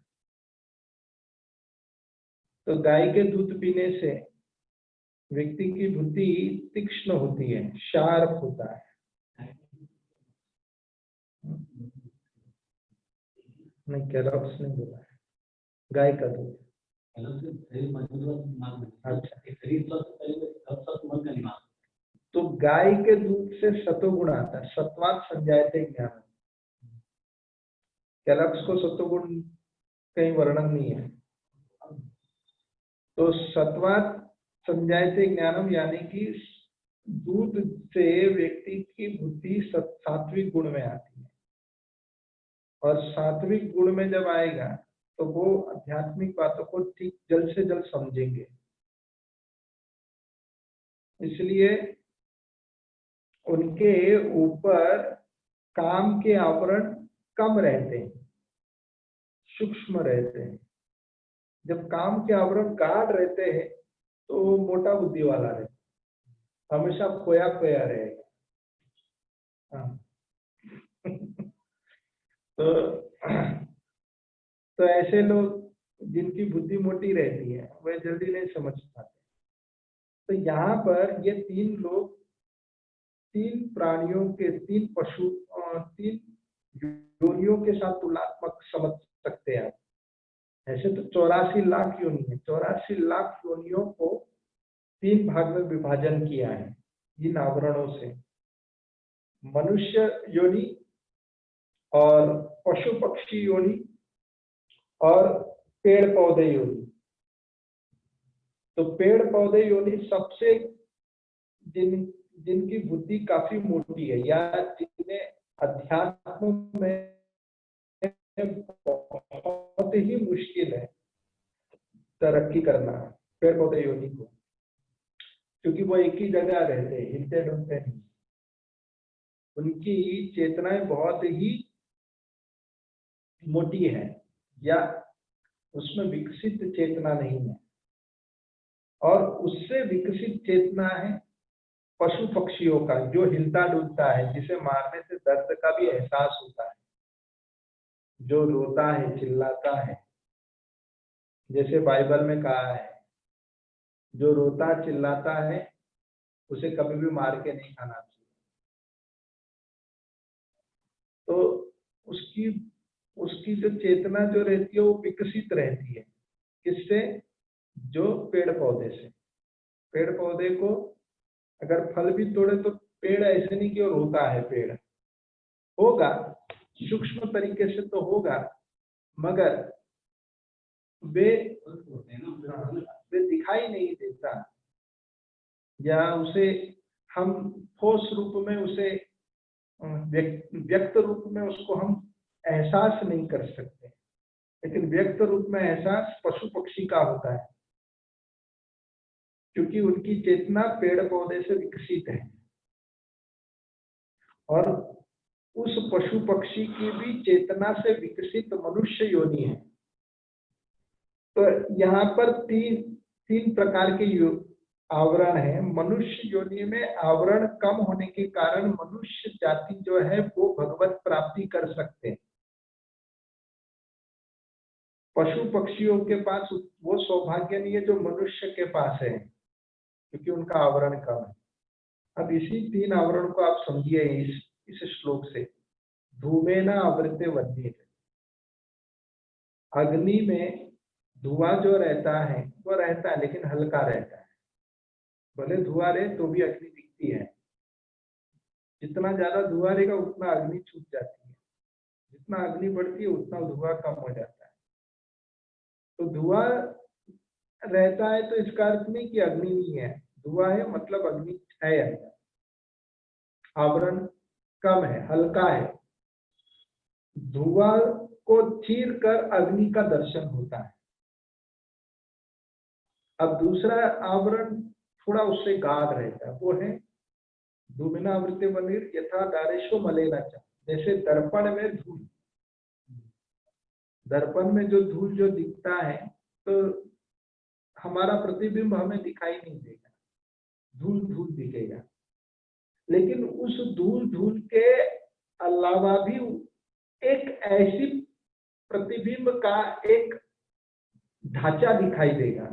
A: तो गाय के दूध पीने से व्यक्ति की बुद्धि तीक्ष्ण होती है, शार्प होता है। नहीं, कैलॉग्स ने बोला है गाय का दूध। अच्छा, तो गाय के दूध से सतोगुण आता है, सत्वात् संजायते ज्ञान। कैलॉग्स को सतोगुण कहीं वर्णन नहीं है। तो सत्वात् संजायते ज्ञानम यानी कि दूध से व्यक्ति की बुद्धि सात्विक गुण में आती है, और सात्विक गुण में जब आएगा तो वो आध्यात्मिक बातों को ठीक जल्द से जल्द समझेंगे। इसलिए उनके ऊपर काम के आवरण कम रहते हैं, सूक्ष्म रहते हैं। जब काम के आवरण गाढ़ रहते हैं तो वो मोटा बुद्धि वाला रहता, हमेशा खोया खोया रहेगा। हाँ। तो ऐसे लोग जिनकी बुद्धि मोटी रहती है वे जल्दी नहीं समझ पाते। तो यहाँ पर ये 3 लोग 3 प्राणियों के, 3 पशु और 3 योनियों के साथ तुलनात्मक समझ सकते हैं। ऐसे तो 84 लाख योनि है, 84 लाख योनियों को 3 भाग में विभाजन किया है इन आवरणों से। मनुष्य योनि और पशु पक्षी योनि और पेड़ पौधे योनि। तो पेड़ पौधे योनि सबसे जिनकी बुद्धि काफी मोटी है या जिन्हें अध्यात्म में बहुत ही मुश्किल है तरक्की करना, पेड़ पौधे योनि को, क्योंकि वो एक ही जगह रहते हैं, हिलते डुलते नहीं। उनकी चेतनाएं बहुत ही मोटी है या उसमें विकसित चेतना नहीं है, और उससे विकसित चेतना है पशु पक्षियों का, जो हिलता डुलता है, जिसे मारने से दर्द का भी एहसास होता है, जो रोता है, चिल्लाता है। जैसे बाइबल में कहा है, जो रोता चिल्लाता है उसे कभी भी मार के नहीं खाना चाहिए। तो उसकी उसकी जो चेतना जो रहती है वो विकसित रहती है। किससे? जो पेड़ पौधे से। पेड़ पौधे को अगर फल भी तोड़े तो पेड़ ऐसे नहीं कि वो रोता है, पेड़ होगा, सूक्ष्म तरीके से तो होगा, मगर वे दिखाई नहीं देता, या उसे हम ठोस रूप में, उसे व्यक्त रूप में उसको हम एहसास नहीं कर सकते, लेकिन व्यक्त रूप में एहसास पशु पक्षी का होता है, क्योंकि उनकी चेतना पेड़ पौधे से विकसित है। और उस पशु पक्षी की भी चेतना से विकसित मनुष्य योनि है। तो यहाँ पर तीन प्रकार के आवरण है। मनुष्य योनि में आवरण कम होने के कारण मनुष्य जाति जो है वो भगवत प्राप्ति कर सकते हैं। पशु पक्षियों के पास वो सौभाग्य नहीं है जो मनुष्य के पास है, क्योंकि उनका आवरण कम है। अब इसी 3 आवरण को आप समझिए इस श्लोक से। धूमेन आवृते वह्नि, अग्नि में धुआं जो रहता है वो रहता है, लेकिन हल्का रहता है। भले धुआं रहे तो भी अग्नि दिखती है। जितना ज्यादा धुआं रहेगा उतना अग्नि छूट जाती है, जितना अग्नि बढ़ती है उतना धुआं कम हो जाता है। तो धुआं रहता है तो इसका अर्थ नहीं कि अग्नि नहीं है, धुआं है मतलब अग्नि है अंदर। आवरण कम है, हल्का है। धुआं को चीर कर अग्नि का दर्शन होता है। अब दूसरा आवरण थोड़ा उससे गाढ़ रहता है, वो है धूमिना आवृत्ति बनीर यथा दारेशो मलेना चा। जैसे दर्पण में धूल, दर्पण में जो धूल जो दिखता है तो हमारा प्रतिबिंब हमें दिखाई नहीं देगा, धूल धूल दिखेगा। लेकिन उस धूल के अलावा भी एक ऐसी प्रतिबिंब का एक ढांचा दिखाई देगा,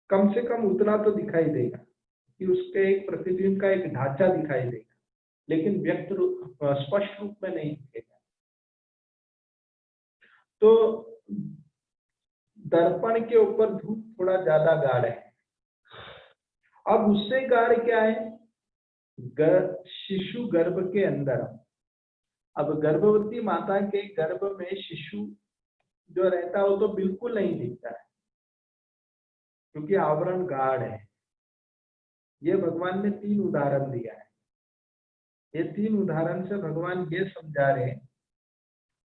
A: कम से कम उतना तो दिखाई देगा कि उसके एक प्रतिबिंब का एक ढांचा दिखाई देगा, लेकिन व्यक्त रूप स्पष्ट रूप में नहीं दिखेगा। तो दर्पण के ऊपर धूल थोड़ा ज्यादा गाढ़ है। अब उससे गाढ़ क्या है? शिशु गर्भ के अंदर। अब गर्भवती माता के गर्भ में शिशु जो रहता है वो तो बिल्कुल नहीं दिखता है, क्योंकि आवरण गाढ़ है। ये भगवान ने 3 उदाहरण दिया है। ये 3 उदाहरण से भगवान ये समझा रहे हैं,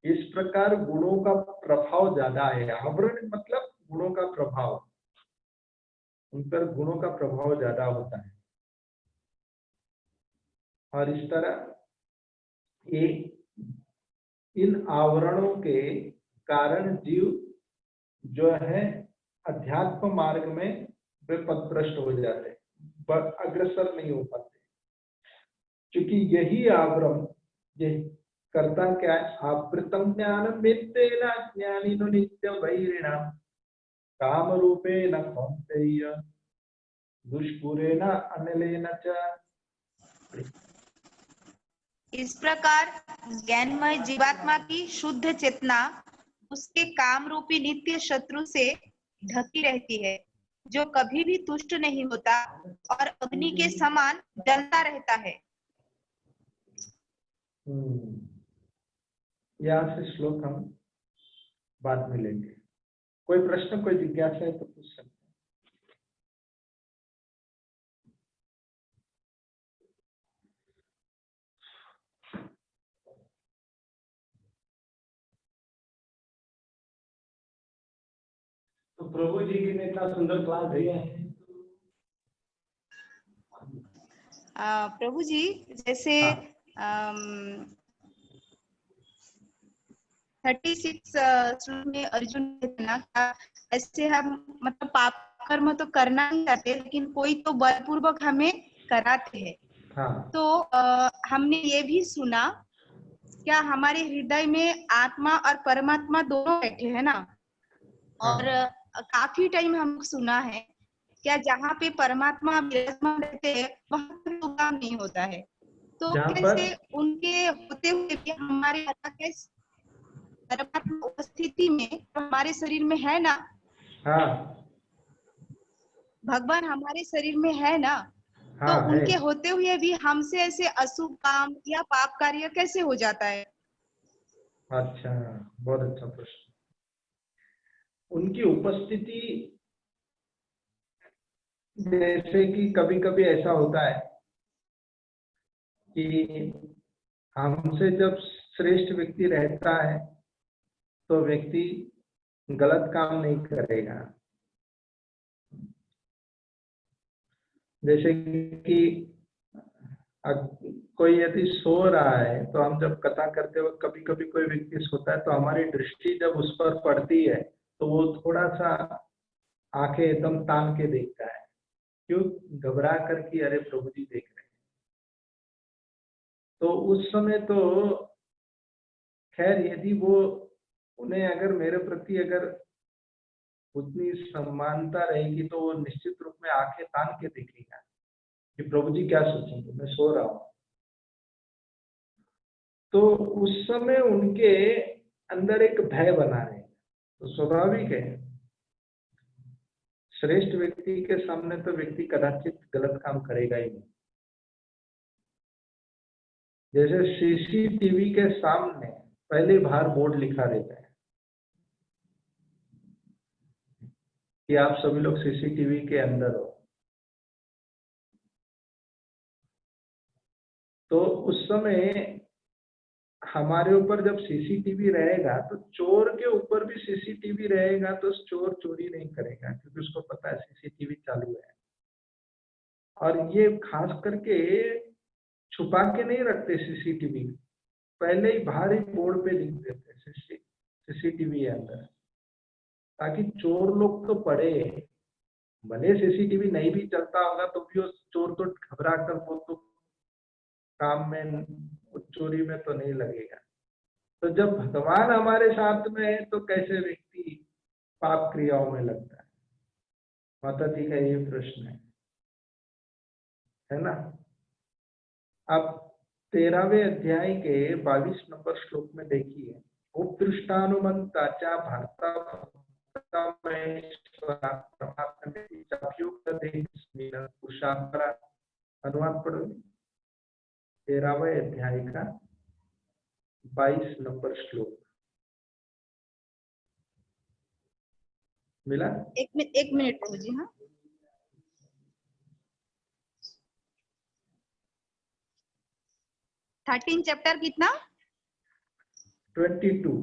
A: इस प्रकार गुणों का प्रभाव ज्यादा है। आवरण मतलब गुणों का प्रभाव, उन पर गुणों का प्रभाव ज्यादा होता है। और इस तरह इन आवरणों के कारण जीव जो है अध्यात्म मार्ग में वे पथभ्रष्ट हो जाते, अग्रसर नहीं हो पाते, क्योंकि यही आवरण ये करता क्या है? आवृतम ज्ञानम वेत्तेन ज्ञानिनो नित्यं वैरिणाम काम रूपेण कौन्तेय दुष्पूरेण अनिलेन च।
B: इस प्रकार ज्ञानमय जीवात्मा की शुद्ध चेतना उसके काम रूपी नित्य शत्रु से ढकी रहती है, जो कभी भी तुष्ट नहीं होता और अग्नि के समान जलता रहता है।
A: यहाँ से श्लोक हम बाद में लेंगे। कोई प्रश्न, कोई जिज्ञासा है तो पूछ सकते हैं।
C: तो प्रभु जी ने इतना सुंदर क्लास दिया है।
B: प्रभु जी जैसे
C: हाँ।
B: 36 श्लोक में अर्जुन ने ना क्या ऐसे हम मतलब पाप कर्म तो करना नहीं चाहते लेकिन कोई तो बलपूर्वक हमें कराते हैं।
C: हाँ।
B: तो हमने ये भी सुना क्या हमारे हृदय में आत्मा और परमात्मा दोनों बैठे हैं ना। और काफी टाइम हम सुना है क्या जहाँ पे परमात्मा विराजमान रहते हैं वहां पर तो काम नहीं होता है। तो कैसे उनके होते हुए भी हमारे कैसे परमात्मा उपस्थिति में हमारे शरीर में है ना।
A: हाँ।
B: भगवान हमारे शरीर में है ना।
A: हाँ,
B: तो उनके होते हुए भी हमसे ऐसे अशुभ काम या पाप कार्य कैसे हो जाता है।
A: अच्छा, बहुत अच्छा प्रश्न। उनकी उपस्थिति जैसे कि कभी कभी ऐसा होता है कि हमसे जब श्रेष्ठ व्यक्ति रहता है तो व्यक्ति गलत काम नहीं करेगा। जैसे कि कोई यदि सो रहा है तो हम जब कथा करते वक्त कभी कभी कोई व्यक्ति सोता है तो हमारी दृष्टि जब उस पर पड़ती है तो वो थोड़ा सा आंखें एकदम तान के देखता है। क्यों? घबरा कर कि अरे प्रभु जी देख रहे हैं। तो उस समय तो खैर यदि वो उन्हें अगर मेरे प्रति अगर उतनी सम्मानता रहेगी तो वो निश्चित रूप में आंखें तान के देखेगा कि प्रभु जी क्या सोचेंगे, मैं सो रहा हूँ। तो उस समय उनके अंदर एक भय बना रहेगा। तो स्वाभाविक है, श्रेष्ठ व्यक्ति के सामने तो व्यक्ति कदाचित गलत काम करेगा ही नहीं। जैसे सीसीटीवी के सामने पहले बाहर बोर्ड लिखा रहता है कि आप सभी लोग सीसीटीवी के अंदर हो। तो उस समय हमारे ऊपर जब सीसीटीवी रहेगा तो चोर के ऊपर भी सीसीटीवी रहेगा तो चोर चोरी नहीं करेगा क्योंकि उसको पता है सीसीटीवी चालू है। और ये खास करके छुपा के नहीं रखते सीसीटीवी, पहले ही बाहर ही बोर्ड पे लिख देते सीसीटीवी है अंदर, ताकि चोर लोग तो पढ़े। भले सीसीटीवी नहीं भी चलता होगा तो भी उस चोर तो घबरा कर वो तो काम में चोरी में तो नहीं लगेगा। तो जब भगवान हमारे साथ में है तो कैसे व्यक्ति पाप क्रियाओं में लगता है? माता जी का ये प्रश्न है ना। अब 13वें अध्याय के 22 नंबर श्लोक में देखिए, उपदृष्टानुमंता चा भारता अनुवाद पढ़ो। 13वें अध्याय का 22 नंबर श्लोक मिला?
B: एक मिनट प्रभु जी। हाँ, 13 चैप्टर कितना?
A: 22।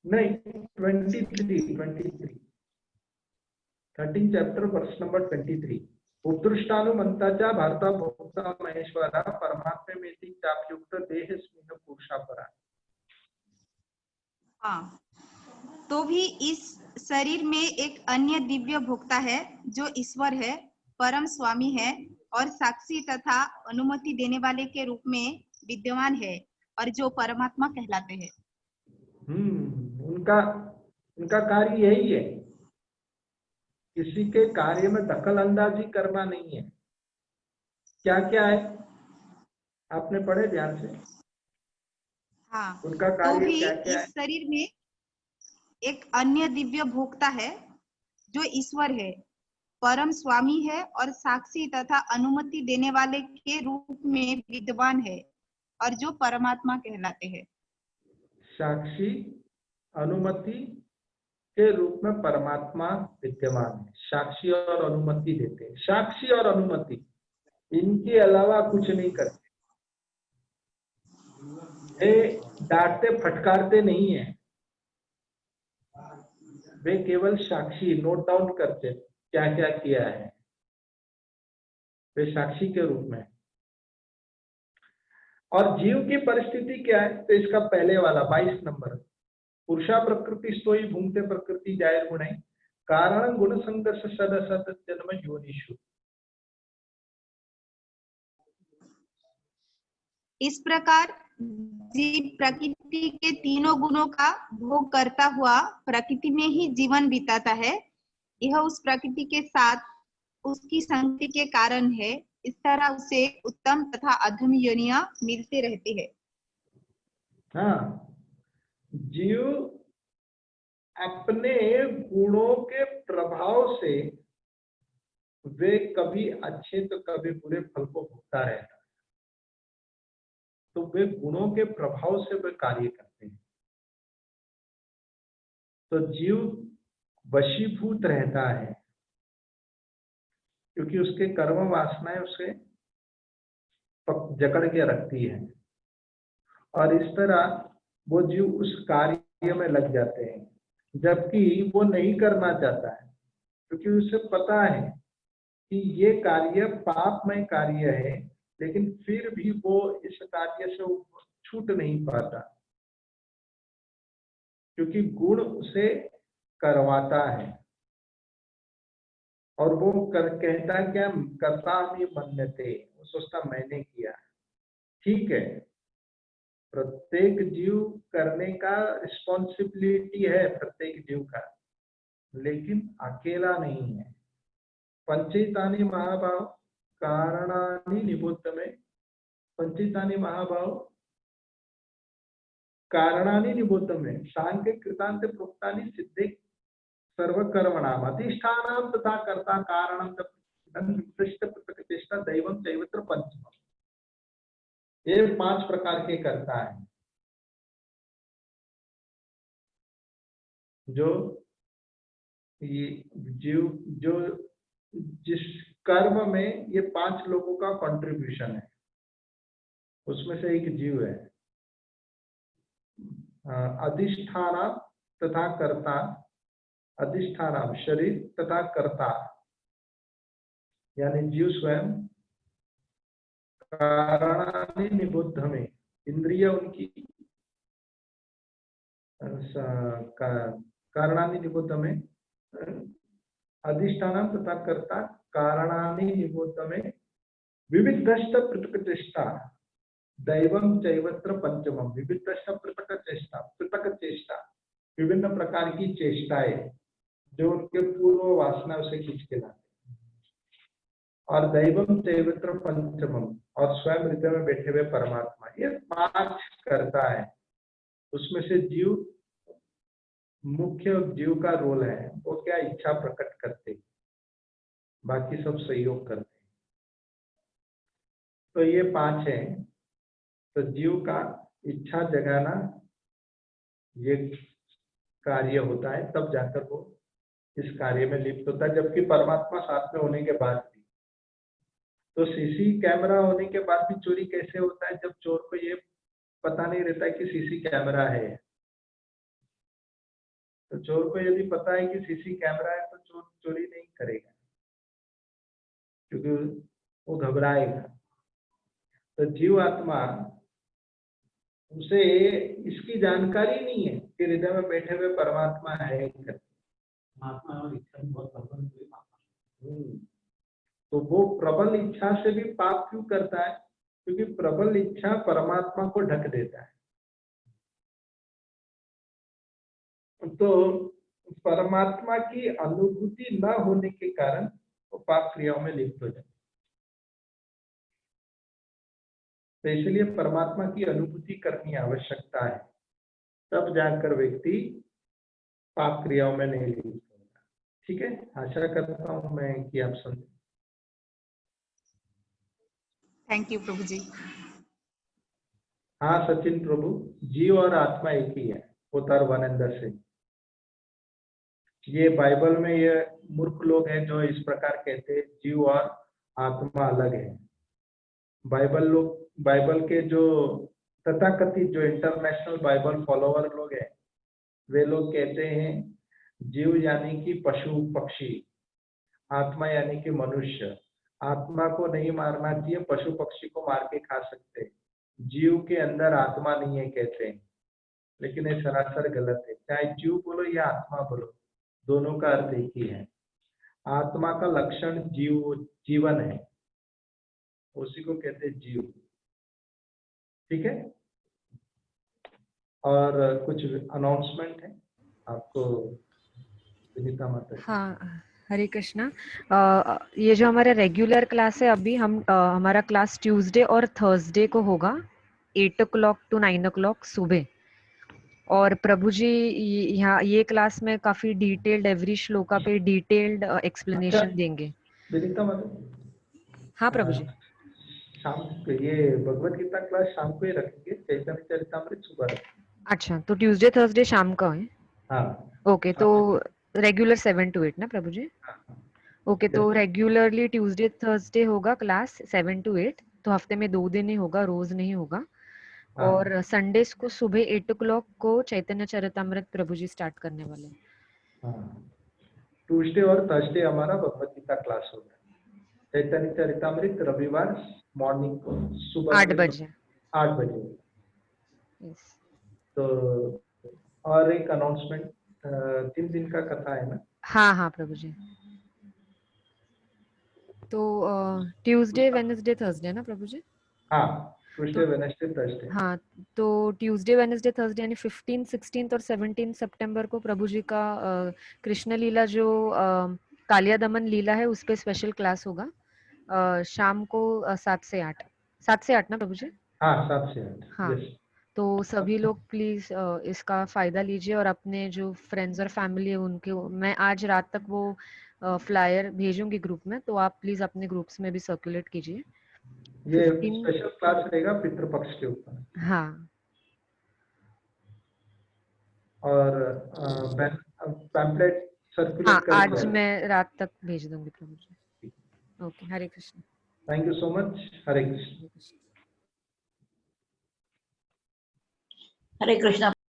A: नहीं, 23। 13 चैप्टर वर्स नंबर 23। उत्कृष्टानुमंताचा भारता भोक्ता महेश्वरा परमात्मे में चापयुक्त देह स्मिन पुरुषा परा।
B: हाँ, तो भी इस शरीर में एक अन्य दिव्य भोक्ता है जो ईश्वर है, परम स्वामी है और साक्षी तथा अनुमति देने वाले के रूप में विद्यमान है और जो परमात्मा कहलाते हैं।
A: उनका कार्य यही है, किसी के कार्य में दखल अंदाजी करना नहीं है। क्या क्या है आपने पढ़े ध्यान से?
B: हाँ,
A: उनका
B: तो
A: कार्य
B: भी
A: क्या क्या
B: इस शरीर में एक अन्य दिव्य भोक्ता है जो ईश्वर है, परम स्वामी है और साक्षी तथा अनुमति देने वाले के रूप में विद्यमान है और जो परमात्मा कहलाते हैं।
A: साक्षी अनुमति के रूप में परमात्मा विद्यमान है। साक्षी और अनुमति देते हैं। साक्षी और अनुमति, इनके अलावा कुछ नहीं करते। वे डांटते फटकारते नहीं है, वे केवल साक्षी नोट डाउन करते क्या क्या किया है, वे साक्षी के रूप में। और जीव की परिस्थिति क्या है, तो इसका पहले वाला 22 नंबर, पुरुषा प्रकृति स्तोई भूंगते प्रकृति जायर गुण कारण गुण संघर्ष सद असत जन्म योनिषु।
B: इस प्रकार जीव प्रकृति के तीनों गुणों का भोग करता हुआ प्रकृति में ही जीवन बिताता है। यह उस प्रकृति के साथ उसकी संगति के कारण है। इस तरह उसे उत्तम तथा अधम योनियां मिलती रहती है।
A: हाँ, जीव अपने गुणों के प्रभाव से वे कभी अच्छे तो कभी बुरे फल को भोगता रहता है। तो वे गुणों के प्रभाव से वे कार्य करते हैं। तो जीव वशीभूत रहता है क्योंकि उसके कर्म वासनाएं उसे जकड़ के रखती है, और इस तरह वो जीव उस कार्य में लग जाते हैं, जबकि वो नहीं करना चाहता है, क्योंकि उसे पता है कि ये कार्य पापमय कार्य है, लेकिन फिर भी वो इस कार्य से छूट नहीं पाता, क्योंकि गुण उसे करवाता है। और वो कहता क्या, करता भी मन्यते, वो सोचता मैंने किया। ठीक है, प्रत्येक जीव करने का रिस्पॉन्सिबिलिटी है प्रत्येक जीव का, लेकिन अकेला नहीं है। पंचैतानि महाभाव कारणानि निबोध में, पंचैतानि महाभाव कारणानि निबोध में सांख्य कृतांत प्रोक्तानि सिद्धे सर्वकर्मणाम अधिष्ठानम तथा कर्ता कारणम चेष्टा दैवम चैवत्र पंचम। ये 5 प्रकार के कर्ता है जो ये जीव, जो जिस कर्म में ये 5 लोगों का कंट्रीब्यूशन है, उसमें से एक जीव है। अधिष्ठान तथा कर्ता, अधिष्ठान शरीर तथा कर्ता यानी जीव स्वयं, कारणानि निबुद्ध में इंद्रिय उनकी, कारणानि निबुद्ध में अधिष्ठान तथा कर्ता कारणानि निबुद्ध में विविधश्च पृथक चेष्टा दैवम चैवत्र पंचमम। विविधश्च पृथक चेष्टा, पृथक चेष्टा विभिन्न प्रकार की चेष्टाएं जो उनके पूर्व वासना उसे खींच के लाते, और दैवम चैवत्र पंचमम, और स्वयं हृदय में बैठे हुए परमात्मा। ये 5 करता है। उसमें से जीव, मुख्य जीव का रोल है वो क्या, इच्छा प्रकट करते, बाकी सब सहयोग करते। तो ये 5 है। तो जीव का इच्छा जगाना ये कार्य होता है, तब जाकर वो इस कार्य में लिप्त होता है। जबकि परमात्मा साथ में होने के बाद भी, तो सीसी कैमरा होने के बाद भी चोरी कैसे होता है, जब चोर को ये पता नहीं रहता है कि सीसी कैमरा है। तो चोर को यदि पता है कि सीसी कैमरा है तो चोर चोरी नहीं करेगा, क्योंकि वो घबराएगा। तो जीव आत्मा, उसे इसकी जानकारी नहीं है कि हृदय में बैठे हुए परमात्मा है। तो वो प्रबल इच्छा से भी पाप क्यों करता है, क्योंकि प्रबल इच्छा परमात्मा को ढक देता है। तो परमात्मा की अनुभूति न होने के कारण वो पाप क्रियाओं में लिप्त हो जाता है। तो इसलिए परमात्मा की अनुभूति करनी आवश्यकता है, तब जाकर व्यक्ति पाप क्रियाओं में नहीं लिप्त होगा। ठीक है, आशा करता हूं मैं कि आप समझे।
B: थैंक यू प्रभु जी।
A: हाँ सचिन प्रभु, जीव और आत्मा एक ही है, उतर 1 and 10 से। ये बाइबल में ये मूर्ख लोग हैं जो इस प्रकार कहते हैं जीव और आत्मा अलग है। बाइबल के जो तथाकथित जो इंटरनेशनल बाइबल फॉलोवर लोग हैं वे लोग कहते हैं जीव यानी कि पशु पक्षी, आत्मा यानी कि मनुष्य। आत्मा को नहीं मारना चाहिए, पशु पक्षी को मार के खा सकते हैं। जीव के अंदर आत्मा नहीं है कहते हैं, लेकिन ये सरासर गलत है। चाहे जीव बोलो या आत्मा बोलो, दोनों का अर्थ एक ही है। आत्मा का लक्षण जीवन है, उसी को कहते हैं जीव। ठीक है, और कुछ अनाउंसमेंट है आपको विनीता माता?
D: हाँ, हरे कृष्णा। ये जो हमारा रेगुलर क्लास है, अभी हम हमारा क्लास ट्यूसडे और थर्सडे को होगा 8 o'clock to 9 o'clock सुबह। और प्रभु जी यहाँ ये क्लास में काफी डिटेल्ड एवरी श्लोका पे डिटेल्ड एक्सप्लेनेशन देंगे।
A: विनीता माता,
D: हाँ प्रभु जी।
A: शाम को ये भगवत गीता क्लास शाम को ही रखेंगे, चैतन्य चरितामृत सुबह रखेंगे।
D: अच्छा, तो ट्यूसडे थर्सडे शाम का है?
A: हाँ
D: ओके, तो रेगुलर 7 to 8 ना प्रभु जी? ओके, तो रेगुलरली ट्यूसडे थर्सडे होगा क्लास 7 to 8, तो हफ्ते में 2 दिन ही होगा, रोज नहीं होगा। और संडेज को सुबह 8 o'clock को चैतन्य चरितामृत प्रभु जी स्टार्ट करने वाले हैं।
A: ट्यूसडे और थर्सडे हमारा भगवत गीता क्लास होगा। चैतन्य चरितामृत रविवार मॉर्निंग को सुबह
D: 8 बजे।
A: 8 बजे। तो और एक अनाउंसमेंट, 3 दिन का कथा है ना?
D: हाँ हाँ प्रभु जी। तो ट्यूसडे वेडनेसडे थर्सडे ना प्रभु जी?
A: हाँ, ट्यूसडे वेडनेसडे थर्सडे।
D: हाँ, तो ट्यूसडे वेडनेसडे थर्सडे यानी 15, 16 और 17 सितंबर को प्रभु जी का कृष्ण लीला जो कालिया दमन लीला है उस पे स्पेशल क्लास होगा शाम को 7 से 8। 7 से 8 ना प्रभु जी?
A: हाँ, 7 से 8।
D: हाँ, तो सभी लोग प्लीज इसका फायदा लीजिए और अपने जो फ्रेंड्स और फैमिली है उनके, मैं आज रात तक वो फ्लायर भेजूंगी ग्रुप में, तो आप प्लीज अपने ग्रुप्स में भी सर्कुलेट कीजिए।
A: ये स्पेशल क्लास रहेगा पितृपक्ष के ऊपर।
D: हाँ,
A: और पैम्पलेट सर्कुलेट
D: हाँ,
A: कर
D: आज मैं रात तक भेज दूंगी Prabhu ji. Okay, Hare Krishna.
A: Thank you so much. Hare Krishna.
E: Hare Krishna.